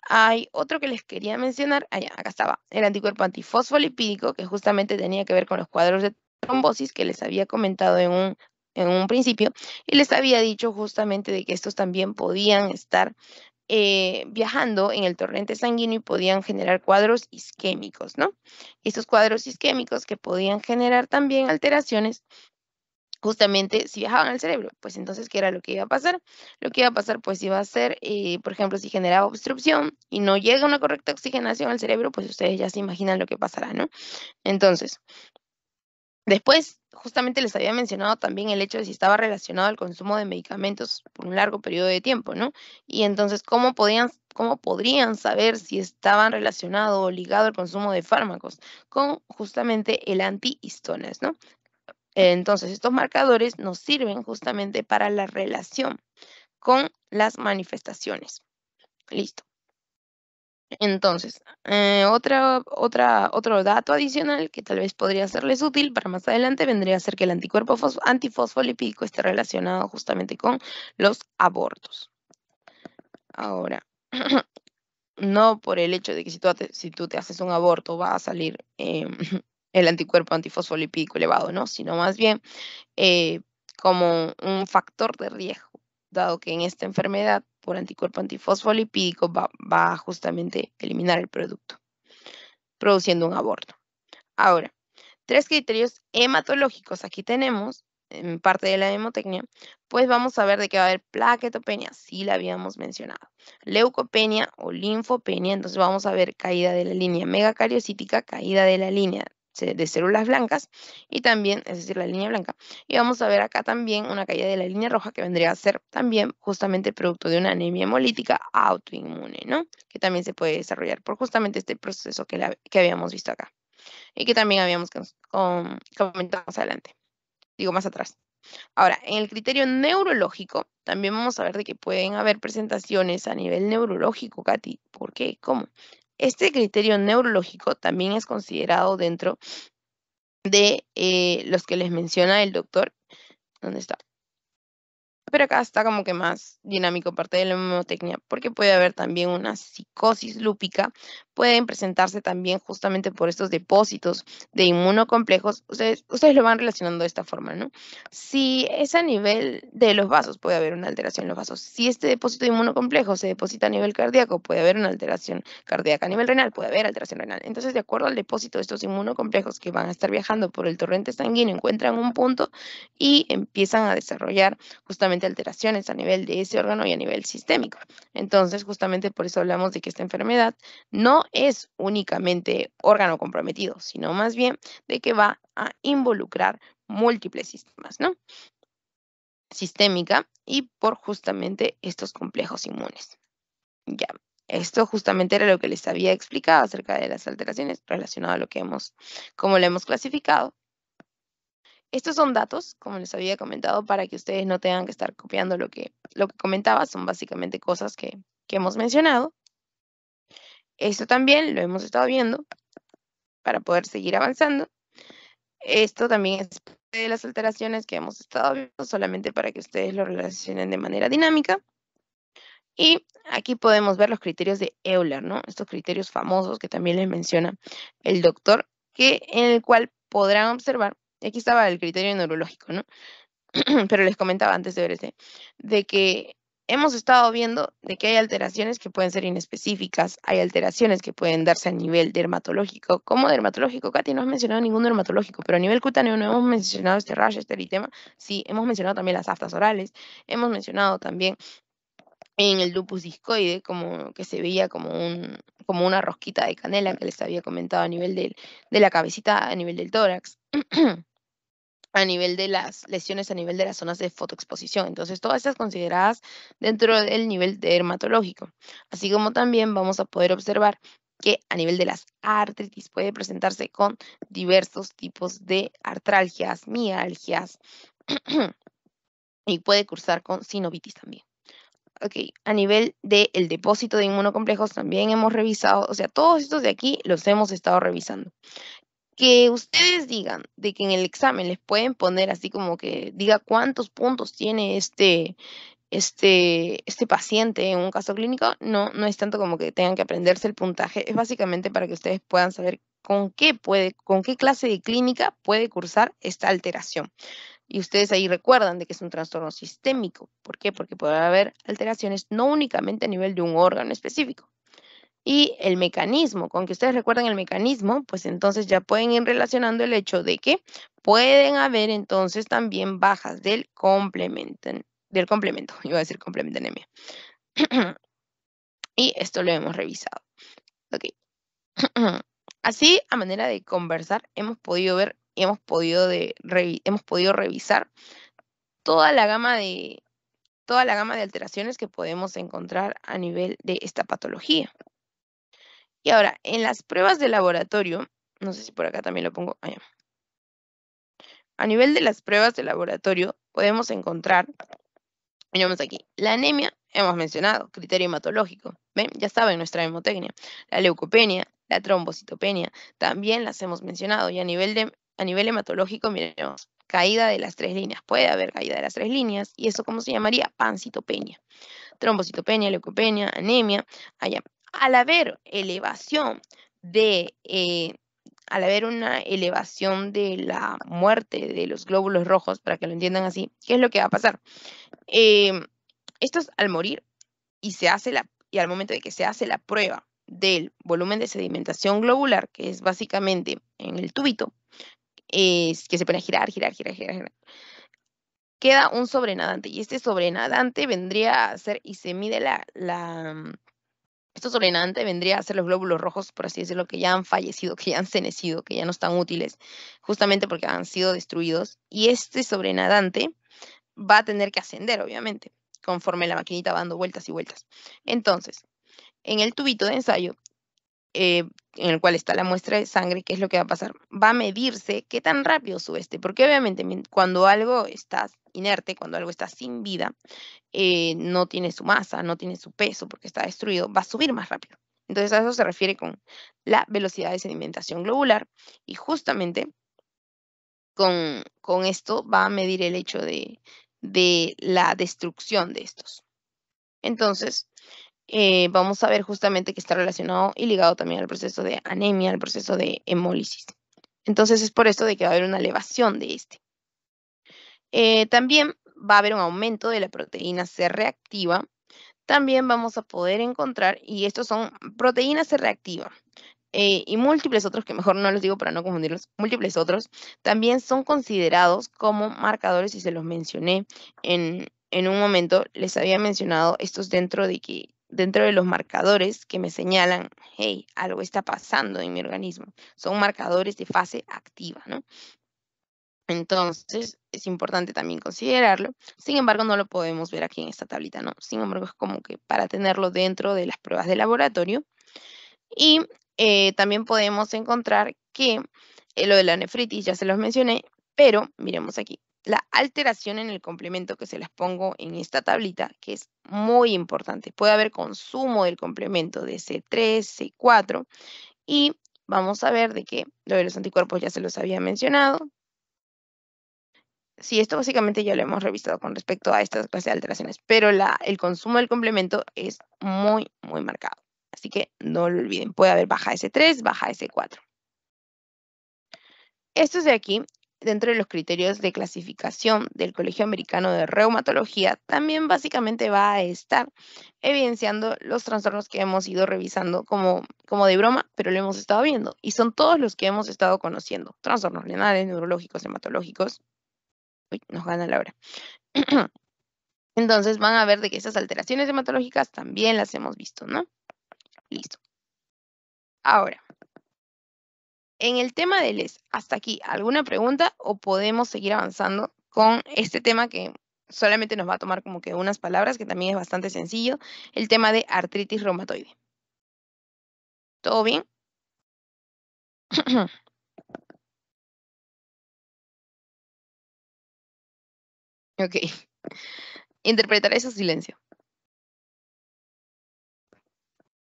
Speaker 1: hay otro que les quería mencionar, acá estaba, el anticuerpo antifosfolipídico, que justamente tenía que ver con los cuadros de trombosis que les había comentado en un principio, y les había dicho justamente de que estos también podían estar viajando en el torrente sanguíneo y podían generar cuadros isquémicos, ¿no? Estos cuadros isquémicos que podían generar también alteraciones justamente si viajaban al cerebro, pues entonces, ¿qué era lo que iba a pasar? Lo que iba a pasar, pues iba a ser, por ejemplo, si generaba obstrucción y no llega una correcta oxigenación al cerebro, pues ustedes ya se imaginan lo que pasará, ¿no? Entonces, después, justamente les había mencionado también el hecho de si estaba relacionado al consumo de medicamentos por un largo periodo de tiempo, ¿no? Y entonces, cómo podrían saber si estaban relacionado o ligado al consumo de fármacos? Con justamente el antihistonas, ¿no? Entonces, estos marcadores nos sirven justamente para la relación con las manifestaciones. Listo. Entonces, otro dato adicional que tal vez podría serles útil para más adelante vendría a ser que el anticuerpo antifosfolipídico esté relacionado justamente con los abortos. Ahora, no por el hecho de que si tú te haces un aborto va a salir el anticuerpo antifosfolipídico elevado, ¿no? Sino más bien eh, como un factor de riesgo, dado que en esta enfermedad por anticuerpo antifosfolipídico va a justamente eliminar el producto, produciendo un aborto. Ahora, tres criterios hematológicos aquí tenemos, en parte de la hemotecnia, pues vamos a ver de qué va a haber plaquetopenia, sí la habíamos mencionado, leucopenia o linfopenia, entonces vamos a ver caída de la línea megacariocítica, caída de la línea de células blancas y también, es decir, la línea blanca. Y vamos a ver acá también una caída de la línea roja que vendría a ser también justamente producto de una anemia hemolítica autoinmune, ¿no? Que también se puede desarrollar por justamente este proceso que habíamos visto acá y que también habíamos comentado más adelante, digo más atrás. Ahora, en el criterio neurológico, también vamos a ver de que pueden haber presentaciones a nivel neurológico, Katy. ¿Por qué? ¿Cómo? Este criterio neurológico también es considerado dentro de los que les menciona el doctor. ¿Dónde está? Pero acá está como que más dinámico parte de la mnemotecnia, porque puede haber también una psicosis lúpica, pueden presentarse también justamente por estos depósitos de inmunocomplejos, ustedes lo van relacionando de esta forma, ¿no? Si es a nivel de los vasos, puede haber una alteración en los vasos. Si este depósito de inmunocomplejo se deposita a nivel cardíaco, puede haber una alteración cardíaca. A nivel renal, puede haber alteración renal. Entonces, de acuerdo al depósito de estos inmunocomplejos que van a estar viajando por el torrente sanguíneo, encuentran un punto y empiezan a desarrollar justamente alteraciones a nivel de ese órgano y a nivel sistémico. Entonces, justamente por eso hablamos de que esta enfermedad no es únicamente órgano comprometido, sino más bien de que va a involucrar múltiples sistemas, ¿no? Sistémica y por justamente estos complejos inmunes. Ya, esto justamente era lo que les había explicado acerca de las alteraciones relacionadas a lo que cómo lo hemos clasificado. Estos son datos, como les había comentado, para que ustedes no tengan que estar copiando lo que comentaba, son básicamente cosas que hemos mencionado. Esto también lo hemos estado viendo para poder seguir avanzando. Esto también es parte de las alteraciones que hemos estado viendo, solamente para que ustedes lo relacionen de manera dinámica. Y aquí podemos ver los criterios de Euler, ¿no? Estos criterios famosos que también les menciona el doctor, en el cual podrán observar, aquí estaba el criterio neurológico, ¿no? Pero les comentaba antes de ver de que hemos estado viendo de que hay alteraciones que pueden ser inespecíficas, hay alteraciones que pueden darse a nivel dermatológico. ¿Cómo dermatológico? Katy, no has mencionado ningún dermatológico, pero a nivel cutáneo no hemos mencionado este rash, este eritema. Sí, hemos mencionado también las aftas orales, hemos mencionado también en el lupus discoide, como que se veía como una rosquita de canela que les había comentado a nivel de la cabecita, a nivel del tórax. A nivel de las lesiones, a nivel de las zonas de fotoexposición. Entonces, todas estas consideradas dentro del nivel dermatológico. Así como también vamos a poder observar que a nivel de las artritis puede presentarse con diversos tipos de artralgias, mialgias y puede cursar con sinovitis también. Ok, a nivel del depósito de inmunocomplejos también hemos revisado, o sea, todos estos de aquí los hemos estado revisando. Que ustedes digan de que en el examen les pueden poner así como que diga cuántos puntos tiene este paciente en un caso clínico, no es tanto como que tengan que aprenderse el puntaje, es básicamente para que ustedes puedan saber con qué clase de clínica puede cursar esta alteración. Y ustedes ahí recuerdan de que es un trastorno sistémico. ¿Por qué? Porque puede haber alteraciones no únicamente a nivel de un órgano específico. Y el mecanismo, con que ustedes recuerden el mecanismo, pues entonces ya pueden ir relacionando el hecho de que pueden haber entonces también bajas del complemento, iba a decir complementonemia. Y esto lo hemos revisado. Ok. Así, a manera de conversar, hemos podido ver y hemos podido revisar toda la gama de alteraciones que podemos encontrar a nivel de esta patología. Y ahora, en las pruebas de laboratorio, no sé si por acá también lo pongo, allá. A nivel de las pruebas de laboratorio, podemos encontrar, miramos aquí, la anemia, hemos mencionado, criterio hematológico, ¿ven? Ya saben nuestra hemotecnia. La leucopenia, la trombocitopenia, también las hemos mencionado. Y a nivel hematológico, miremos, caída de las 3 líneas. Puede haber caída de las 3 líneas, y eso, ¿cómo se llamaría? Pancitopenia. Trombocitopenia, leucopenia, anemia, allá. Al haber una elevación de la muerte de los glóbulos rojos, para que lo entiendan así, ¿qué es lo que va a pasar? Estos al morir y al momento de que se hace la prueba del volumen de sedimentación globular, que es básicamente en el tubito, es que se pone a girar, queda un sobrenadante, y este sobrenadante vendría a ser, y se mide esto sobrenadante vendría a ser los glóbulos rojos, por así decirlo, que ya han fallecido, que ya han cenecido, que ya no están útiles, justamente porque han sido destruidos, y este sobrenadante va a tener que ascender, obviamente, conforme la maquinita va dando vueltas y vueltas. Entonces, en el tubito de ensayo, en el cual está la muestra de sangre, ¿qué es lo que va a pasar? Va a medirse qué tan rápido sube porque obviamente cuando algo está inerte, cuando algo está sin vida, no tiene su masa, no tiene su peso porque está destruido, va a subir más rápido. Entonces a eso se refiere con la velocidad de sedimentación globular, y justamente con esto va a medir el hecho de la destrucción de estos. Entonces, vamos a ver justamente que está relacionado y ligado también al proceso de anemia, al proceso de hemólisis. Entonces es por esto de que va a haber una elevación de este. También va a haber un aumento de la proteína C reactiva. También vamos a poder encontrar, y estos son proteínas C reactiva, y múltiples otros, que mejor no los digo para no confundirlos, múltiples otros, también son considerados como marcadores, y se los mencioné en un momento, les había mencionado estos dentro de los marcadores que me señalan, hey, algo está pasando en mi organismo. Son marcadores de fase activa, ¿no? Entonces, es importante también considerarlo. Sin embargo, no lo podemos ver aquí en esta tablita, ¿no? Sin embargo, es como que para tenerlo dentro de las pruebas de laboratorio. Y también podemos encontrar que lo de la nefritis ya se los mencioné, pero miremos aquí, la alteración en el complemento que se las pongo en esta tablita, que es muy importante. Puede haber consumo del complemento de C3, C4, y vamos a ver de que lo de los anticuerpos ya se los había mencionado. Sí, esto básicamente ya lo hemos revisado con respecto a estas clases de alteraciones, pero el consumo del complemento es muy, muy marcado. Así que no lo olviden, puede haber baja S3, baja S4. Estos de aquí, dentro de los criterios de clasificación del Colegio Americano de Reumatología, también básicamente va a estar evidenciando los trastornos que hemos ido revisando como de broma, pero lo hemos estado viendo. Y son todos los que hemos estado conociendo. Trastornos renales, neurológicos, hematológicos. Uy, nos gana la hora. Entonces van a ver de que esas alteraciones hematológicas también las hemos visto, ¿no? Listo. Ahora, en el tema de les, hasta aquí, ¿alguna pregunta o podemos seguir avanzando con este tema que solamente nos va a tomar como que unas palabras, que también es bastante sencillo, el tema de artritis reumatoide? ¿Todo bien? Ok. Interpretaré ese silencio.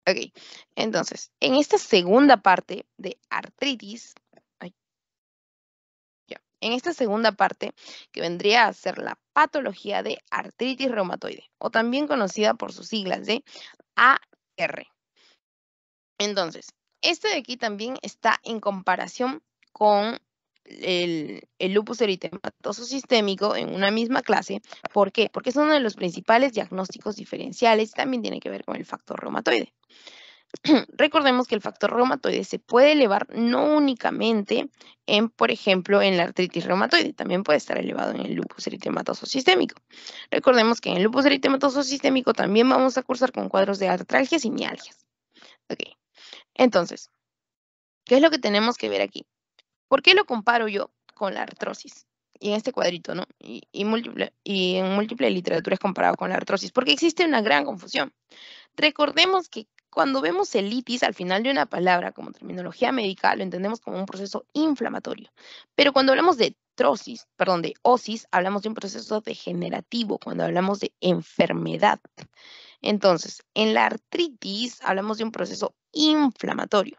Speaker 1: Ok. Entonces, en esta segunda parte de artritis, ay, ya, en esta segunda parte, que vendría a ser la patología de artritis reumatoide, o también conocida por sus siglas de AR. Entonces, este de aquí también está en comparación con el lupus eritematoso sistémico en una misma clase. ¿Por qué? Porque es uno de los principales diagnósticos diferenciales y también tiene que ver con el factor reumatoide. Recordemos que el factor reumatoide se puede elevar no únicamente en, por ejemplo, en la artritis reumatoide, también puede estar elevado en el lupus eritematoso sistémico. Recordemos que en el lupus eritematoso sistémico también vamos a cursar con cuadros de artralgias y mialgias. Ok, entonces, ¿qué es lo que tenemos que ver aquí? ¿Por qué lo comparo yo con la artrosis? Y en este cuadrito, ¿no? Y en múltiple literatura es comparado con la artrosis, porque existe una gran confusión. Recordemos que cuando vemos celitis al final de una palabra como terminología médica, lo entendemos como un proceso inflamatorio. Pero cuando hablamos de de osis, hablamos de un proceso degenerativo, cuando hablamos de enfermedad. Entonces, en la artritis hablamos de un proceso inflamatorio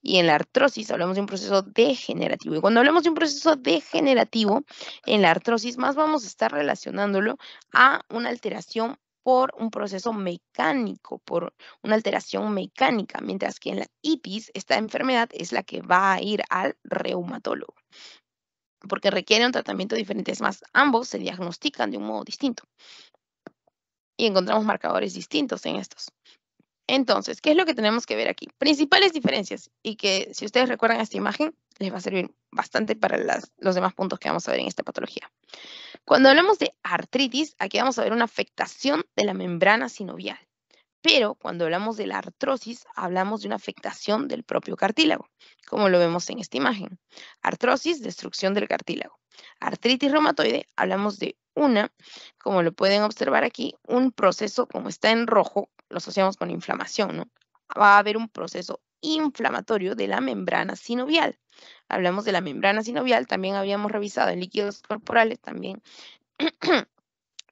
Speaker 1: y en la artrosis hablamos de un proceso degenerativo. Y cuando hablamos de un proceso degenerativo, en la artrosis más vamos a estar relacionándolo a una alteración por un proceso mecánico, por una alteración mecánica, mientras que en la itis, esta enfermedad es la que va a ir al reumatólogo, porque requiere un tratamiento diferente. Es más, ambos se diagnostican de un modo distinto y encontramos marcadores distintos en estos. Entonces, ¿qué es lo que tenemos que ver aquí? Principales diferencias, y que si ustedes recuerdan esta imagen, les va a servir bastante para los demás puntos que vamos a ver en esta patología. Cuando hablamos de artritis, aquí vamos a ver una afectación de la membrana sinovial. Pero cuando hablamos de la artrosis, hablamos de una afectación del propio cartílago, como lo vemos en esta imagen. Artrosis, destrucción del cartílago. Artritis reumatoide, hablamos de como lo pueden observar aquí, un proceso, como está en rojo, lo asociamos con inflamación, ¿no? Va a haber un proceso inflamatorio de la membrana sinovial. Hablamos de la membrana sinovial, también habíamos revisado en líquidos corporales, también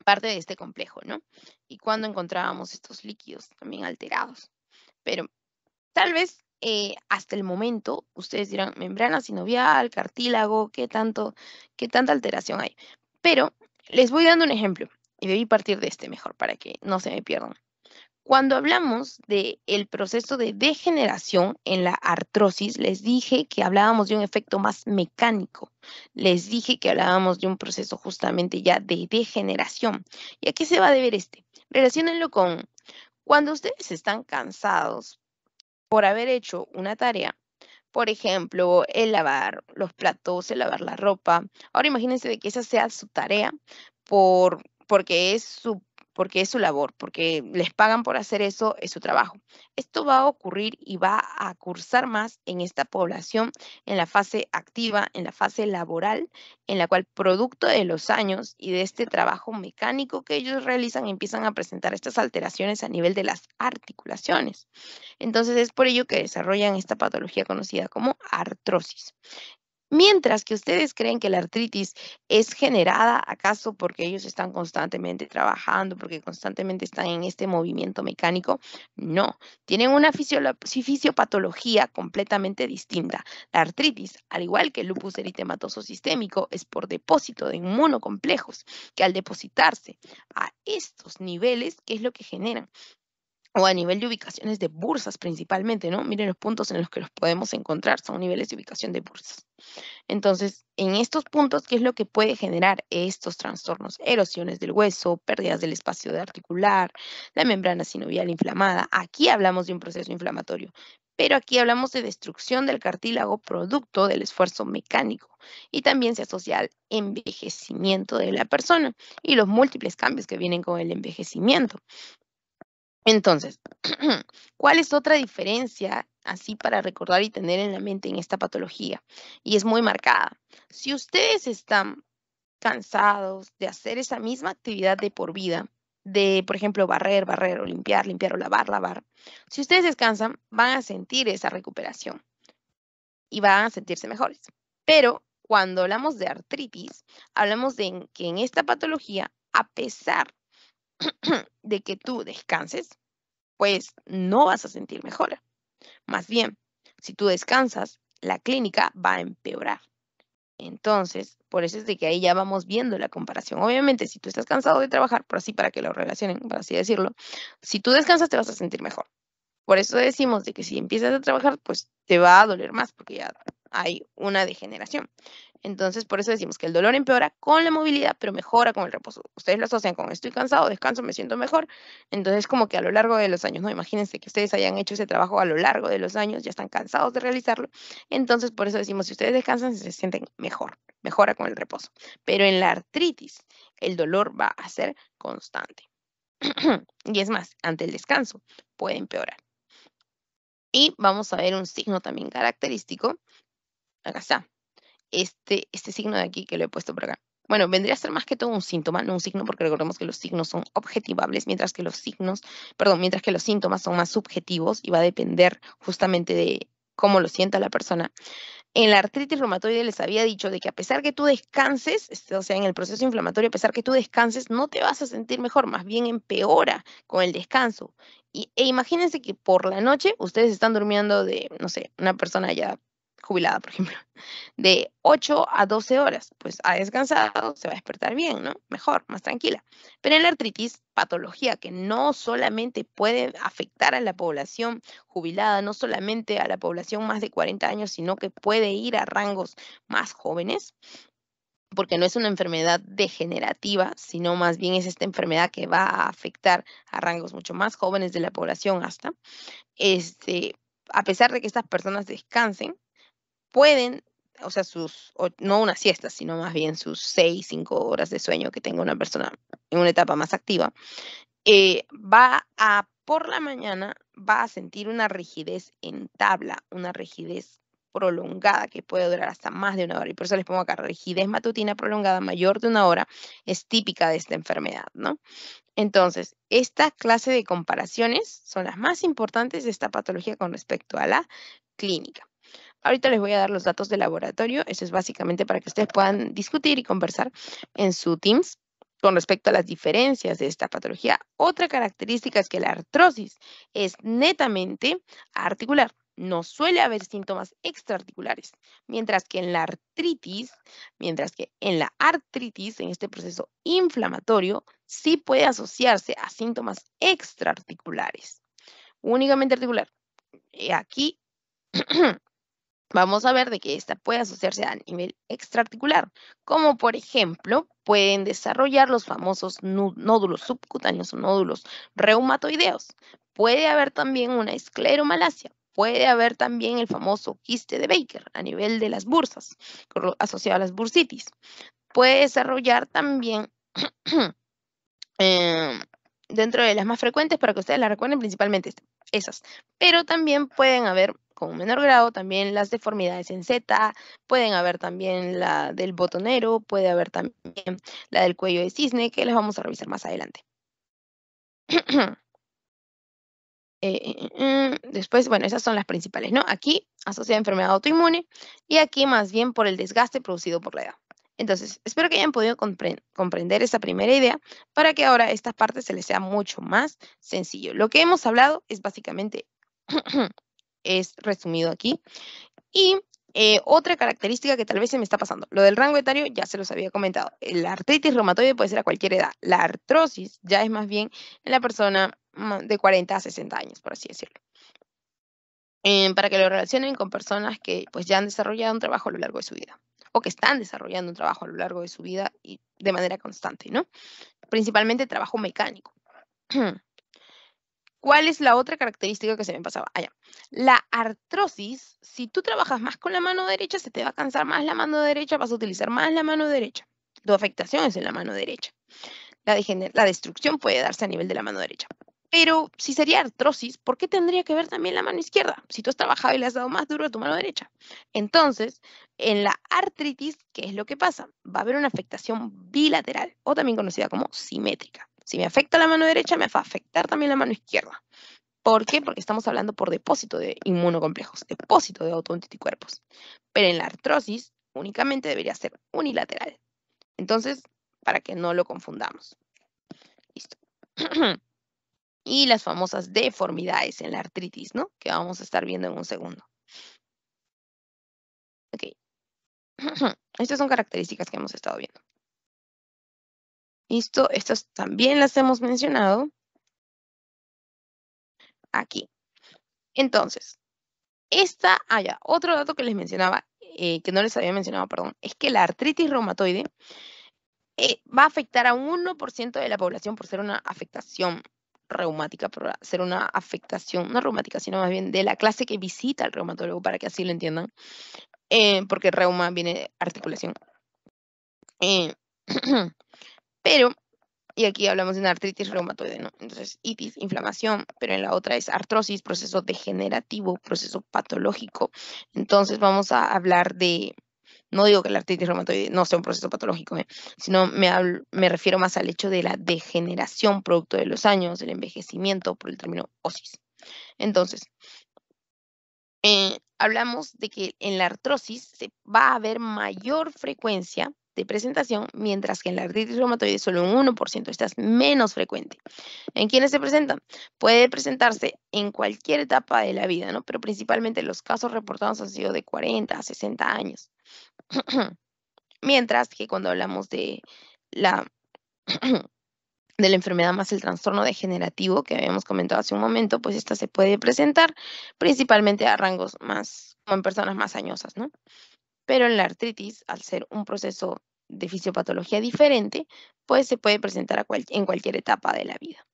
Speaker 1: parte de este complejo, ¿no? Y cuando encontrábamos estos líquidos también alterados. Pero tal vez hasta el momento ustedes dirán, membrana sinovial, cartílago, qué tanta alteración hay? Pero les voy dando un ejemplo y debí partir de este mejor para que no se me pierdan. Cuando hablamos del proceso de degeneración en la artrosis, les dije que hablábamos de un efecto más mecánico. Les dije que hablábamos de un proceso justamente ya de degeneración. ¿Y a qué se va a deber este? Relaciónenlo con cuando ustedes están cansados por haber hecho una tarea, por ejemplo, el lavar los platos, el lavar la ropa. Ahora imagínense de que esa sea su tarea porque porque es su labor, porque les pagan por hacer eso, es su trabajo. Esto va a ocurrir y va a cursar más en esta población en la fase activa, en la fase laboral, en la cual producto de los años y de este trabajo mecánico que ellos realizan, empiezan a presentar estas alteraciones a nivel de las articulaciones. Entonces es por ello que desarrollan esta patología conocida como artrosis. Mientras que ustedes creen que la artritis es generada, ¿acaso porque ellos están constantemente trabajando, porque constantemente están en este movimiento mecánico? No, tienen una fisiopatología completamente distinta. La artritis, al igual que el lupus eritematoso sistémico, es por depósito de inmunocomplejos, que al depositarse a estos niveles, ¿qué es lo que generan? O a nivel de ubicaciones de bursas principalmente, ¿no? Miren los puntos en los que los podemos encontrar, son niveles de ubicación de bursas. Entonces, en estos puntos, ¿qué es lo que puede generar estos trastornos? Erosiones del hueso, pérdidas del espacio de articular, la membrana sinovial inflamada. Aquí hablamos de un proceso inflamatorio, pero aquí hablamos de destrucción del cartílago producto del esfuerzo mecánico y también se asocia al envejecimiento de la persona y los múltiples cambios que vienen con el envejecimiento. Entonces, ¿cuál es otra diferencia así para recordar y tener en la mente en esta patología? Y es muy marcada. Si ustedes están cansados de hacer esa misma actividad de por vida, de, por ejemplo, barrer, barrer o limpiar, limpiar o lavar, lavar, si ustedes descansan, van a sentir esa recuperación y van a sentirse mejores. Pero cuando hablamos de artritis, hablamos de que en esta patología, a pesar de que tú descanses, pues no vas a sentir mejora. Más bien, si tú descansas, la clínica va a empeorar. Entonces, por eso es de que ahí ya vamos viendo la comparación. Obviamente, si tú estás cansado de trabajar, por así para que lo relacionen, por así decirlo, si tú descansas te vas a sentir mejor. Por eso decimos de que si empiezas a trabajar, pues te va a doler más porque ya hay una degeneración. Entonces, por eso decimos que el dolor empeora con la movilidad, pero mejora con el reposo. Ustedes lo asocian con estoy cansado, descanso, me siento mejor. Entonces, como que a lo largo de los años, ¿no? Imagínense que ustedes hayan hecho ese trabajo a lo largo de los años, ya están cansados de realizarlo. Entonces, por eso decimos, si ustedes descansan, se sienten mejor, mejora con el reposo. Pero en la artritis, el dolor va a ser constante. Y es más, ante el descanso puede empeorar. Y vamos a ver un signo también característico. Acá está. Este signo de aquí que lo he puesto por acá. Bueno, vendría a ser más que todo un síntoma, no un signo, porque recordemos que los signos son objetivables, mientras que los síntomas son más subjetivos y va a depender justamente de cómo lo sienta la persona. En la artritis reumatoide les había dicho de que a pesar que tú descanses, o sea, en el proceso inflamatorio, a pesar que tú descanses, no te vas a sentir mejor, más bien empeora con el descanso. Imagínense que por la noche ustedes están durmiendo de, no sé, una persona ya jubilada, por ejemplo, de 8 a 12 horas, pues ha descansado, se va a despertar bien, ¿no? Mejor, más tranquila. Pero en la artritis, patología que no solamente puede afectar a la población jubilada, no solamente a la población más de 40 años, sino que puede ir a rangos más jóvenes, porque no es una enfermedad degenerativa, sino más bien es esta enfermedad que va a afectar a rangos mucho más jóvenes de la población hasta, a pesar de que estas personas descansen, pueden, o sea, no una siesta, sino más bien sus 6, 5 horas de sueño que tenga una persona en una etapa más activa, por la mañana, va a sentir una rigidez en tabla, una rigidez prolongada que puede durar hasta más de una hora. Y por eso les pongo acá, rigidez matutina prolongada mayor de una hora es típica de esta enfermedad, ¿no? Entonces, esta clase de comparaciones son las más importantes de esta patología con respecto a la clínica. Ahorita les voy a dar los datos del laboratorio. Eso es básicamente para que ustedes puedan discutir y conversar en su Teams con respecto a las diferencias de esta patología. Otra característica es que la artrosis es netamente articular. No suele haber síntomas extraarticulares, mientras que en la artritis, en este proceso inflamatorio, sí puede asociarse a síntomas extraarticulares. Únicamente articular. Aquí vamos a ver de que esta puede asociarse a nivel extraarticular, como por ejemplo, pueden desarrollar los famosos nódulos subcutáneos o nódulos reumatoideos. Puede haber también una escleromalacia. Puede haber también el famoso quiste de Baker a nivel de las bursas, asociado a las bursitis. Puede desarrollar también, dentro de las más frecuentes, para que ustedes las recuerden, principalmente esas. Pero también pueden haber, con un menor grado, también las deformidades en Z, pueden haber también la del botonero, puede haber también la del cuello de cisne, que las vamos a revisar más adelante. Después, bueno, esas son las principales, ¿no? Aquí asociada a enfermedad autoinmune y aquí más bien por el desgaste producido por la edad. Entonces, espero que hayan podido comprender esa primera idea para que ahora esta parte se les sea mucho más sencillo. Lo que hemos hablado es básicamente, es resumido aquí. Y otra característica que tal vez se me está pasando, lo del rango etario ya se los había comentado. La artritis reumatoide puede ser a cualquier edad. La artrosis ya es más bien en la persona de 40 a 60 años, por así decirlo. Para que lo relacionen con personas que pues ya han desarrollado un trabajo a lo largo de su vida o que están desarrollando un trabajo a lo largo de su vida y de manera constante, ¿no? Principalmente trabajo mecánico. ¿Cuál es la otra característica que se me pasaba? Allá. La artrosis, si tú trabajas más con la mano derecha, se te va a cansar más la mano derecha, vas a utilizar más la mano derecha. Tu afectación es en la mano derecha. La destrucción puede darse a nivel de la mano derecha. Pero si sería artrosis, ¿por qué tendría que ver también la mano izquierda? Si tú has trabajado y le has dado más duro a tu mano derecha. Entonces, en la artritis, ¿qué es lo que pasa? Va a haber una afectación bilateral o también conocida como simétrica. Si me afecta la mano derecha, me va a afectar también la mano izquierda. ¿Por qué? Porque estamos hablando por depósito de inmunocomplejos, depósito de autoanticuerpos. Pero en la artrosis únicamente debería ser unilateral. Entonces, para que no lo confundamos. Listo. Y las famosas deformidades en la artritis, ¿no? Que vamos a estar viendo en un segundo. Ok. Estas son características que hemos estado viendo. Listo. Estas también las hemos mencionado aquí. Entonces, otro dato que les mencionaba, que no les había mencionado, perdón, es que la artritis reumatoide va a afectar a un 1% de la población por ser una afectación reumática, por ser una afectación, no reumática, sino más bien de la clase que visita al reumatólogo, para que así lo entiendan, porque reuma viene de articulación. Eh, pero, y aquí hablamos de una artritis reumatoide, ¿no? Entonces, itis, inflamación, pero en la otra es artrosis, proceso degenerativo, proceso patológico. Entonces, vamos a hablar de, no digo que la artritis reumatoide no sea un proceso patológico, sino me refiero más al hecho de la degeneración producto de los años, el envejecimiento por el término osis. Entonces, hablamos de que en la artrosis se va a haber mayor frecuencia de presentación, mientras que en la artritis reumatoide solo un 1%, esta es menos frecuente. ¿En quiénes se presentan? Puede presentarse en cualquier etapa de la vida, ¿no? Pero principalmente los casos reportados han sido de 40 a 60 años. Mientras que cuando hablamos de la, de la enfermedad más el trastorno degenerativo que habíamos comentado hace un momento, pues esta se puede presentar principalmente a rangos más, como en personas más añosas, ¿no? Pero en la artritis, al ser un proceso de fisiopatología diferente, pues se puede presentar en cualquier etapa de la vida.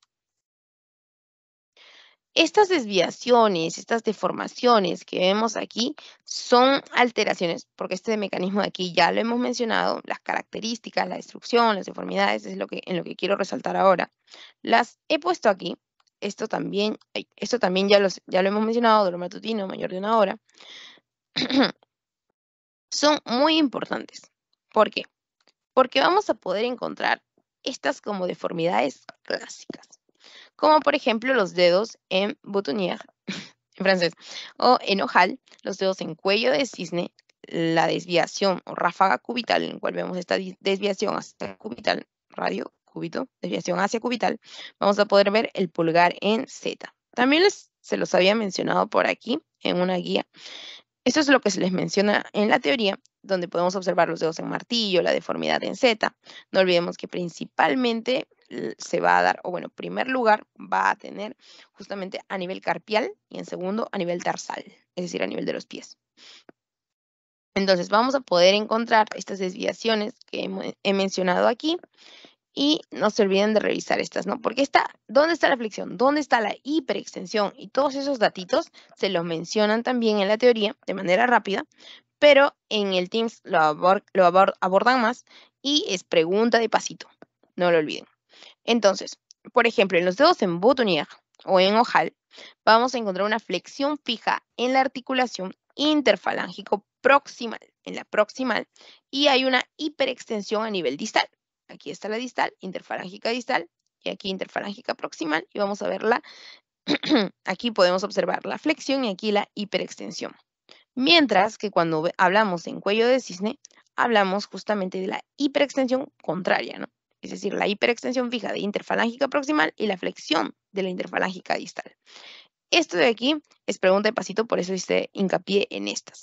Speaker 1: Estas desviaciones, estas deformaciones que vemos aquí son alteraciones, porque este mecanismo de aquí ya lo hemos mencionado, las características, la destrucción, las deformidades, es en lo que quiero resaltar ahora. Las he puesto aquí, esto también ya lo hemos mencionado, dolor matutino mayor de 1 hora, son muy importantes. ¿Por qué? Porque vamos a poder encontrar estas como deformidades clásicas, como por ejemplo los dedos en boutonnière, en francés, o en ojal, los dedos en cuello de cisne, la desviación o ráfaga cubital, en la cual vemos esta desviación hacia cubital, radio, cúbito, desviación hacia cubital, vamos a poder ver el pulgar en Z. También se los había mencionado por aquí en una guía. Esto es lo que se les menciona en la teoría, donde podemos observar los dedos en martillo, la deformidad en Z. No olvidemos que principalmente se va a dar, o bueno, en primer lugar va a tener justamente a nivel carpial y en segundo a nivel tarsal, es decir, a nivel de los pies. Entonces vamos a poder encontrar estas desviaciones que he mencionado aquí y no se olviden de revisar estas, ¿no? Porque ¿dónde está la flexión? ¿Dónde está la hiperextensión? Y todos esos datitos se los mencionan también en la teoría de manera rápida, pero en el Teams lo abordan más y es pregunta de pasito, no lo olviden. Entonces, por ejemplo, en los dedos en boutonnière o en ojal, vamos a encontrar una flexión fija en la articulación interfalángico proximal, en la proximal, y hay una hiperextensión a nivel distal. Aquí está la distal, interfalángica distal, y aquí interfalángica proximal, y vamos a verla. Aquí podemos observar la flexión y aquí la hiperextensión. Mientras que cuando hablamos en cuello de cisne, hablamos justamente de la hiperextensión contraria, ¿no? Es decir, la hiperextensión fija de interfalángica proximal y la flexión de la interfalángica distal. Esto de aquí es pregunta de pasito, por eso hice hincapié en estas.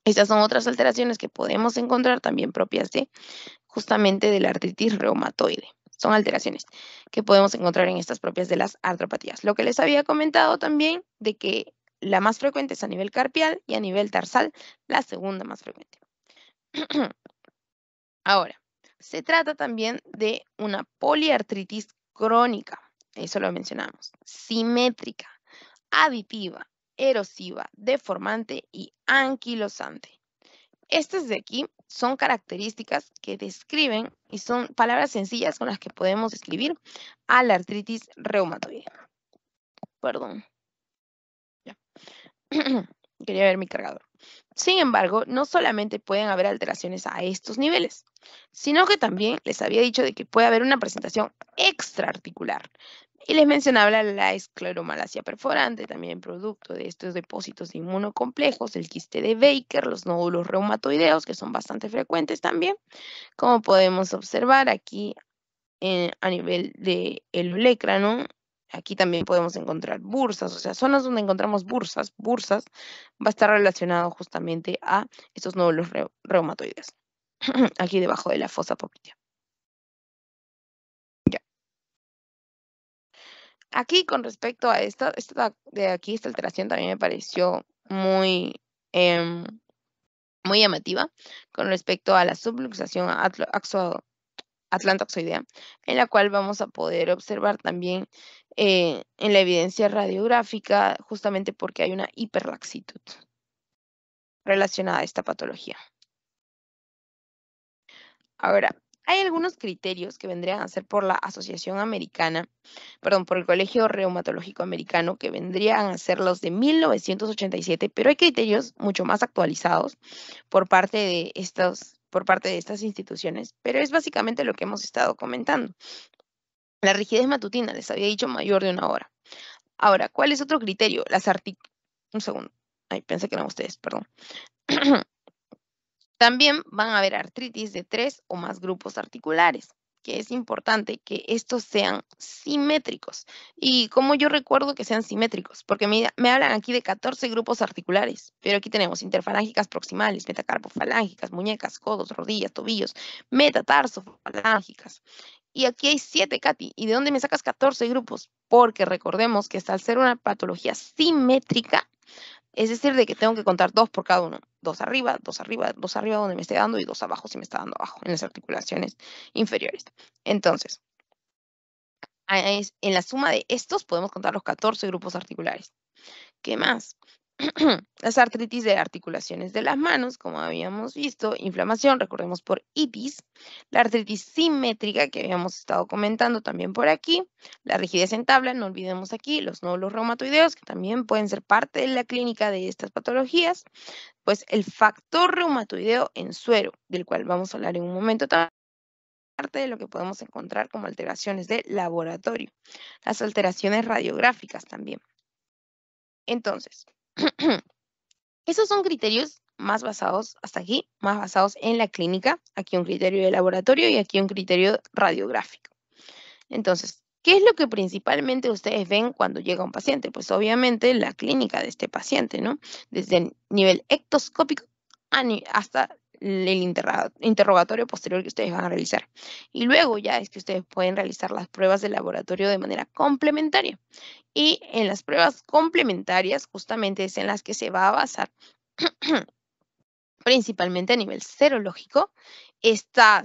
Speaker 1: Estas son otras alteraciones que podemos encontrar también propias de justamente de la artritis reumatoide. Son alteraciones que podemos encontrar en estas propias de las artropatías. Lo que les había comentado también de que la más frecuente es a nivel carpial y a nivel tarsal, la segunda más frecuente. Ahora, se trata también de una poliartritis crónica, eso lo mencionamos, simétrica, aditiva, erosiva, deformante y anquilosante. Estas de aquí son características que describen y son palabras sencillas con las que podemos describir a la artritis reumatoide. Perdón. Ya. Quería ver mi cargador. Sin embargo, no solamente pueden haber alteraciones a estos niveles, sino que también les había dicho de que puede haber una presentación extraarticular. Y les mencionaba la escleromalacia perforante, también producto de estos depósitos inmunocomplejos, el quiste de Baker, los nódulos reumatoideos, que son bastante frecuentes también, como podemos observar aquí a nivel del olecrano. Aquí también podemos encontrar bursas, o sea, zonas donde encontramos bursas va a estar relacionado justamente a estos nódulos reumatoides, aquí debajo de la fosa popltea. Ya. Aquí con respecto a esta de aquí, esta alteración también me pareció muy muy llamativa con respecto a la subluxación atlantoxoidea, en la cual vamos a poder observar también en la evidencia radiográfica, justamente porque hay una hiperlaxitud relacionada a esta patología. Ahora, hay algunos criterios que vendrían a ser por la Asociación Americana, perdón, por el Colegio Reumatológico Americano, que vendrían a ser los de 1987, pero hay criterios mucho más actualizados por parte de estas instituciones, pero es básicamente lo que hemos estado comentando. La rigidez matutina, les había dicho, mayor de 1 hora. Ahora, ¿cuál es otro criterio? Un segundo. Ay, pensé que eran ustedes, perdón. También van a haber artritis de 3 o más grupos articulares, que es importante que estos sean simétricos. ¿Y cómo yo recuerdo que sean simétricos? Porque me hablan aquí de 14 grupos articulares, pero aquí tenemos interfalángicas proximales, metacarpofalángicas, muñecas, codos, rodillas, tobillos, metatarsofalángicas. Y aquí hay 7, Katy. ¿Y de dónde me sacas 14 grupos? Porque recordemos que al ser una patología simétrica, es decir, de que tengo que contar 2 por cada uno. 2 arriba, 2 arriba, 2 arriba donde me esté dando y 2 abajo si me está dando abajo, en las articulaciones inferiores. Entonces, en la suma de estos podemos contar los 14 grupos articulares. ¿Qué más? Las artritis de articulaciones de las manos, como habíamos visto, inflamación, recordemos por itis, la artritis simétrica que habíamos estado comentando también por aquí, la rigidez en tabla, no olvidemos aquí, los nódulos reumatoideos, que también pueden ser parte de la clínica de estas patologías, pues el factor reumatoideo en suero, del cual vamos a hablar en un momento también, parte de lo que podemos encontrar como alteraciones de laboratorio, las alteraciones radiográficas también. Entonces, esos son criterios más basados, hasta aquí, más basados en la clínica. Aquí un criterio de laboratorio y aquí un criterio radiográfico. Entonces, ¿qué es lo que principalmente ustedes ven cuando llega un paciente? Pues obviamente la clínica de este paciente, ¿no? Desde el nivel ectoscópico hasta el interrogatorio posterior que ustedes van a realizar. Y luego ya es que ustedes pueden realizar las pruebas de laboratorio de manera complementaria. Y en las pruebas complementarias, justamente es en las que se va a basar principalmente a nivel serológico, esta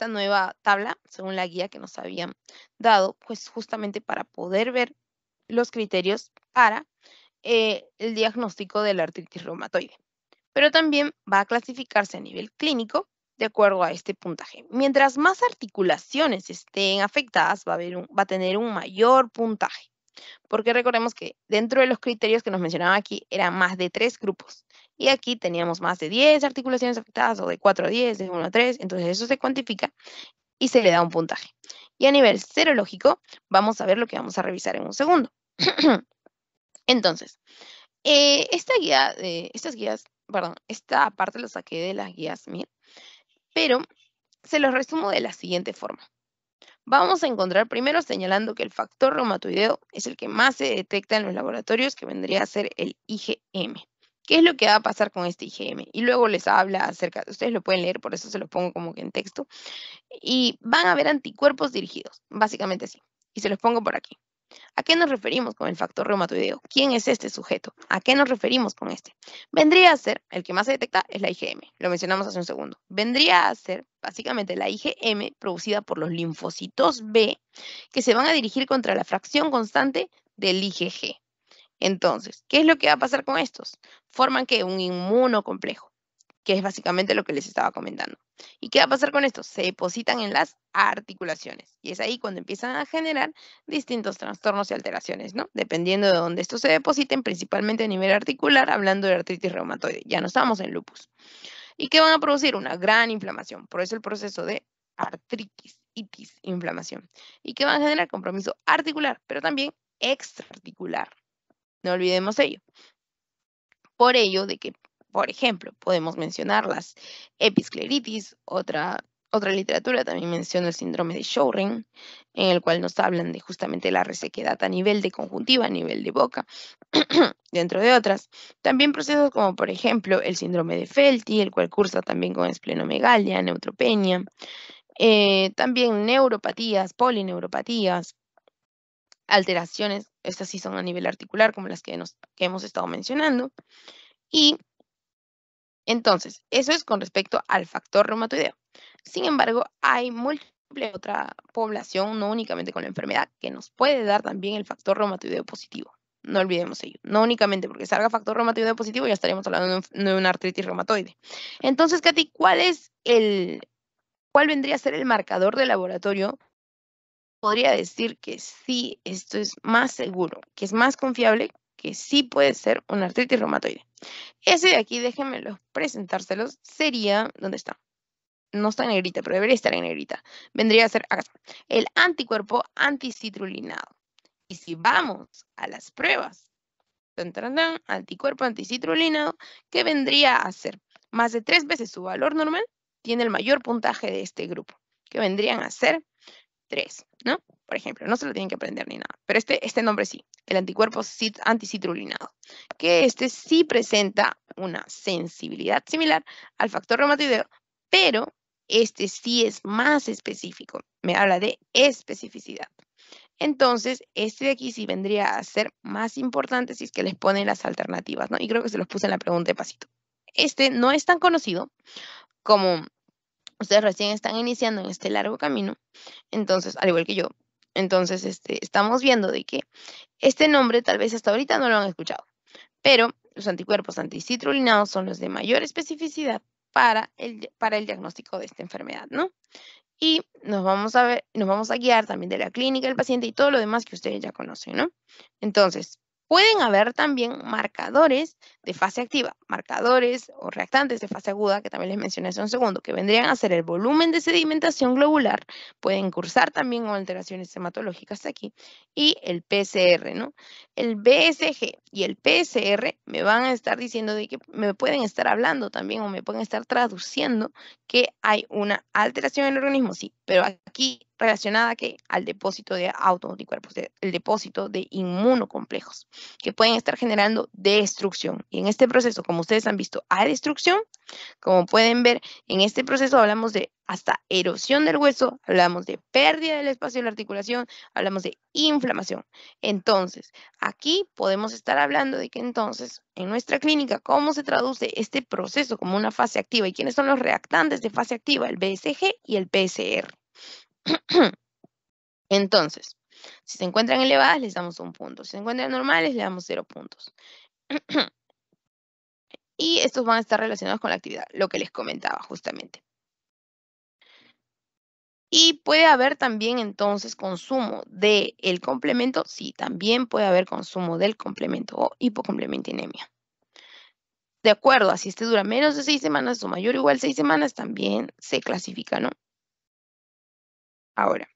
Speaker 1: nueva tabla, según la guía que nos habían dado, pues justamente para poder ver los criterios para el diagnóstico de la artritis reumatoide. Pero también va a clasificarse a nivel clínico de acuerdo a este puntaje. Mientras más articulaciones estén afectadas, va a tener un mayor puntaje. Porque recordemos que dentro de los criterios que nos mencionaban aquí eran más de 3 grupos. Y aquí teníamos más de 10 articulaciones afectadas o de 4 a 10, de 1 a 3. Entonces eso se cuantifica y se le da un puntaje. Y a nivel serológico, vamos a ver lo que vamos a revisar en un segundo. Entonces, esta parte lo saqué de las guías MIR, pero se los resumo de la siguiente forma. Vamos a encontrar primero señalando que el factor reumatoideo es el que más se detecta en los laboratorios, que vendría a ser el IgM. ¿Qué es lo que va a pasar con este IgM? Y luego les habla acerca, ustedes lo pueden leer, por eso se lo pongo como que en texto, y van a ver anticuerpos dirigidos, básicamente así. Y se los pongo por aquí. ¿A qué nos referimos con el factor reumatoideo? ¿Quién es este sujeto? ¿A qué nos referimos con este? Vendría a ser, el que más se detecta es la IgM, lo mencionamos hace un segundo. Vendría a ser básicamente la IgM producida por los linfocitos B que se van a dirigir contra la fracción constante del IgG. Entonces, ¿qué es lo que va a pasar con estos? Forman que un inmunocomplejo, que es básicamente lo que les estaba comentando. ¿Y qué va a pasar con esto? Se depositan en las articulaciones. Y es ahí cuando empiezan a generar distintos trastornos y alteraciones, ¿no? Dependiendo de dónde estos se depositen, principalmente a nivel articular, hablando de artritis reumatoide. Ya no estamos en lupus. ¿Y qué van a producir? Una gran inflamación. Por eso el proceso de artritis, itis, inflamación. ¿Y qué van a generar? Compromiso articular, pero también extraarticular. No olvidemos ello. Por ello de que, por ejemplo, podemos mencionar las episcleritis, otra literatura también menciona el síndrome de Sjögren, en el cual nos hablan de justamente la resequedad a nivel de conjuntiva, a nivel de boca, dentro de otras. También procesos como, por ejemplo, el síndrome de Felty, el cual cursa también con esplenomegalia, neutropenia, también neuropatías, polineuropatías, alteraciones, estas sí son a nivel articular, como las que hemos estado mencionando, y Entonces, eso es con respecto al factor reumatoideo. Sin embargo, hay múltiple otra población, no únicamente con la enfermedad, que nos puede dar también el factor reumatoideo positivo. No olvidemos ello. No únicamente porque salga factor reumatoideo positivo, ya estaríamos hablando de una artritis reumatoide. Entonces, Katy, ¿cuál vendría a ser el marcador de laboratorio? Podría decir que sí, esto es más seguro, que es más confiable, que sí puede ser una artritis reumatoide. Ese de aquí, déjenmelo presentárselos, sería, ¿dónde está? No está en negrita, pero debería estar en negrita. Vendría a ser acá, el anticuerpo anticitrulinado. Y si vamos a las pruebas, anticuerpo anticitrulinado, ¿qué vendría a ser? Más de 3 veces su valor normal, tiene el mayor puntaje de este grupo, que vendrían a ser 3, ¿no? Por ejemplo, no se lo tienen que aprender ni nada, pero este nombre sí, el anticuerpo anticitrulinado, que este sí presenta una sensibilidad similar al factor reumatoideo, pero este sí es más específico, me habla de especificidad. Entonces, este de aquí sí vendría a ser más importante si es que les ponen las alternativas, ¿no? Y creo que se los puse en la pregunta de pasito. Este no es tan conocido como ustedes recién están iniciando en este largo camino, entonces, al igual que yo. Entonces, estamos viendo de que este nombre tal vez hasta ahorita no lo han escuchado, pero los anticuerpos anticitrullinados son los de mayor especificidad para el diagnóstico de esta enfermedad, ¿no? Y nos vamos a guiar también de la clínica del paciente y todo lo demás que ustedes ya conocen, ¿no? Entonces, pueden haber también marcadores de fase activa, marcadores o reactantes de fase aguda, que también les mencioné hace un segundo, que vendrían a ser el volumen de sedimentación globular, pueden cursar también con alteraciones hematológicas aquí, y el PCR, ¿no? El BSG y el PCR me van a estar diciendo de que me pueden estar hablando también o me pueden estar traduciendo que hay una alteración en el organismo, sí, pero aquí relacionada que al depósito de autoanticuerpos, el depósito de inmunocomplejos, que pueden estar generando destrucción. Y en este proceso, como ustedes han visto, hay destrucción. Como pueden ver, en este proceso hablamos de hasta erosión del hueso, hablamos de pérdida del espacio de la articulación, hablamos de inflamación. Entonces, aquí podemos estar hablando de que entonces, en nuestra clínica, ¿cómo se traduce este proceso como una fase activa? ¿Y quiénes son los reactantes de fase activa? El BSG y el PCR. Entonces, si se encuentran elevadas, les damos 1 punto. Si se encuentran normales, le damos 0 puntos. Y estos van a estar relacionados con la actividad, lo que les comentaba justamente. Y puede haber también entonces consumo del complemento, sí, también puede haber consumo del complemento o hipocomplementinemia. De acuerdo a si este dura menos de 6 semanas o mayor o igual 6 semanas, también se clasifica, ¿no? Ahora,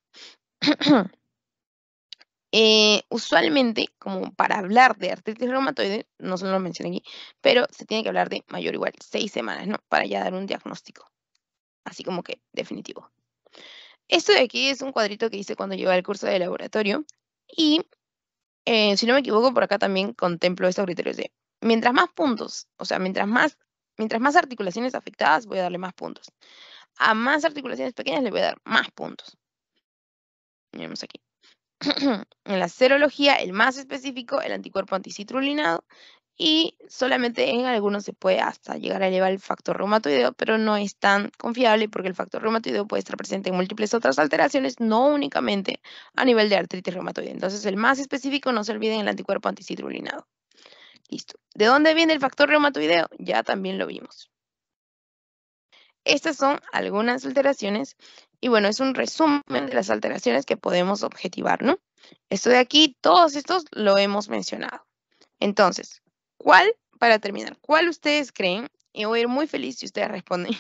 Speaker 1: usualmente, como para hablar de artritis reumatoide, no se lo mencioné aquí, pero se tiene que hablar de mayor o igual 6 semanas, ¿no? Para ya dar un diagnóstico, así como que definitivo. Esto de aquí es un cuadrito que hice cuando llevé el curso de laboratorio y, si no me equivoco, por acá también contemplo estos criterios de mientras más puntos, o sea, mientras más articulaciones afectadas, voy a darle más puntos. A más articulaciones pequeñas le voy a dar más puntos. Miremos aquí. En la serología, el más específico, el anticuerpo anticitrulinado, y solamente en algunos se puede hasta llegar a elevar el factor reumatoideo, pero no es tan confiable porque el factor reumatoideo puede estar presente en múltiples otras alteraciones, no únicamente a nivel de artritis reumatoide. Entonces, el más específico, no se olviden, el anticuerpo anticitrulinado. Listo. ¿De dónde viene el factor reumatoideo? Ya también lo vimos. Estas son algunas alteraciones y bueno, es un resumen de las alteraciones que podemos objetivar, ¿no? Esto de aquí, todos estos lo hemos mencionado. Entonces, para terminar, cuál ustedes creen, y voy a ir muy feliz si ustedes responden,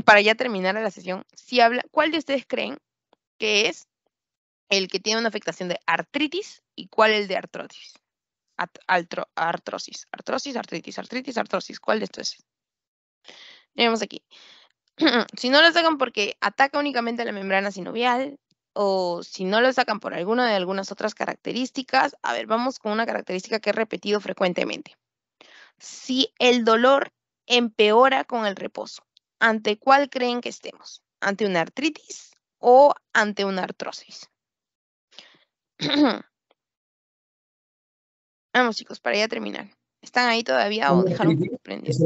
Speaker 1: para ya terminar la sesión, ¿cuál de ustedes creen que es el que tiene una afectación de artritis y cuál el de artrosis? Artrosis, ¿cuál de estos es? Miremos aquí. Si no lo sacan porque ataca únicamente a la membrana sinovial, o si no lo sacan por alguna de algunas otras características, a ver, vamos con una característica que he repetido frecuentemente. Si el dolor empeora con el reposo, ¿ante cuál creen que estemos? ¿Ante una artritis o ante una artrosis? Vamos, chicos, para ya terminar. ¿Están ahí todavía o dejaron prendido?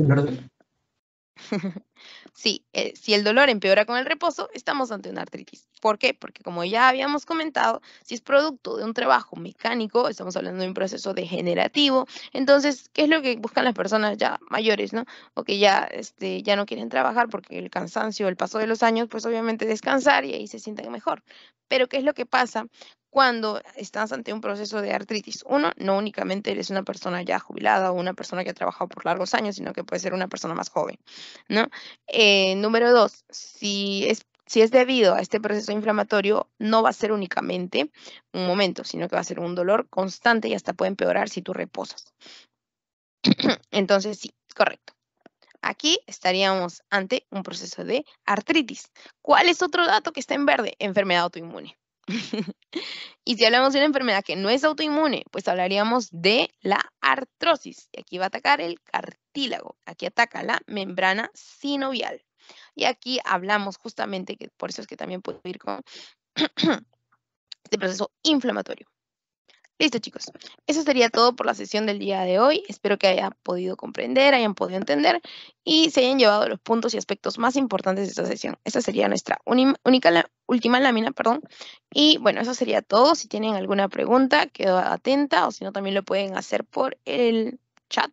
Speaker 1: Sí, si el dolor empeora con el reposo, estamos ante una artritis. ¿Por qué? Porque como ya habíamos comentado, si es producto de un trabajo mecánico, estamos hablando de un proceso degenerativo, entonces, ¿qué es lo que buscan las personas ya mayores, no? O que ya, ya no quieren trabajar porque el cansancio, el paso de los años, pues obviamente descansar y ahí se sienten mejor. Pero ¿qué es lo que pasa cuando estás ante un proceso de artritis? Uno, no únicamente eres una persona ya jubilada o una persona que ha trabajado por largos años, sino que puede ser una persona más joven, ¿no? Número 2, si es debido a este proceso inflamatorio, no va a ser únicamente un momento, sino que va a ser un dolor constante y hasta puede empeorar si tú reposas. Entonces, sí, correcto. Aquí estaríamos ante un proceso de artritis. ¿Cuál es otro dato que está en verde? Enfermedad autoinmune. Y si hablamos de una enfermedad que no es autoinmune, pues hablaríamos de la artrosis. Y aquí va a atacar el cartílago. Aquí ataca la membrana sinovial. Y aquí hablamos justamente, que por eso es que también puede ir con este proceso inflamatorio. Listo, chicos. Eso sería todo por la sesión del día de hoy. Espero que hayan podido comprender, hayan podido entender y se hayan llevado los puntos y aspectos más importantes de esta sesión. Esta sería nuestra última lámina, perdón. Y bueno, eso sería todo. Si tienen alguna pregunta, quedo atenta, o si no, también lo pueden hacer por el chat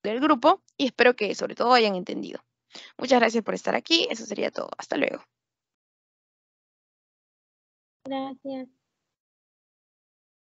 Speaker 1: del grupo y espero que sobre todo hayan entendido. Muchas gracias por estar aquí. Eso sería todo. Hasta luego.
Speaker 2: Gracias.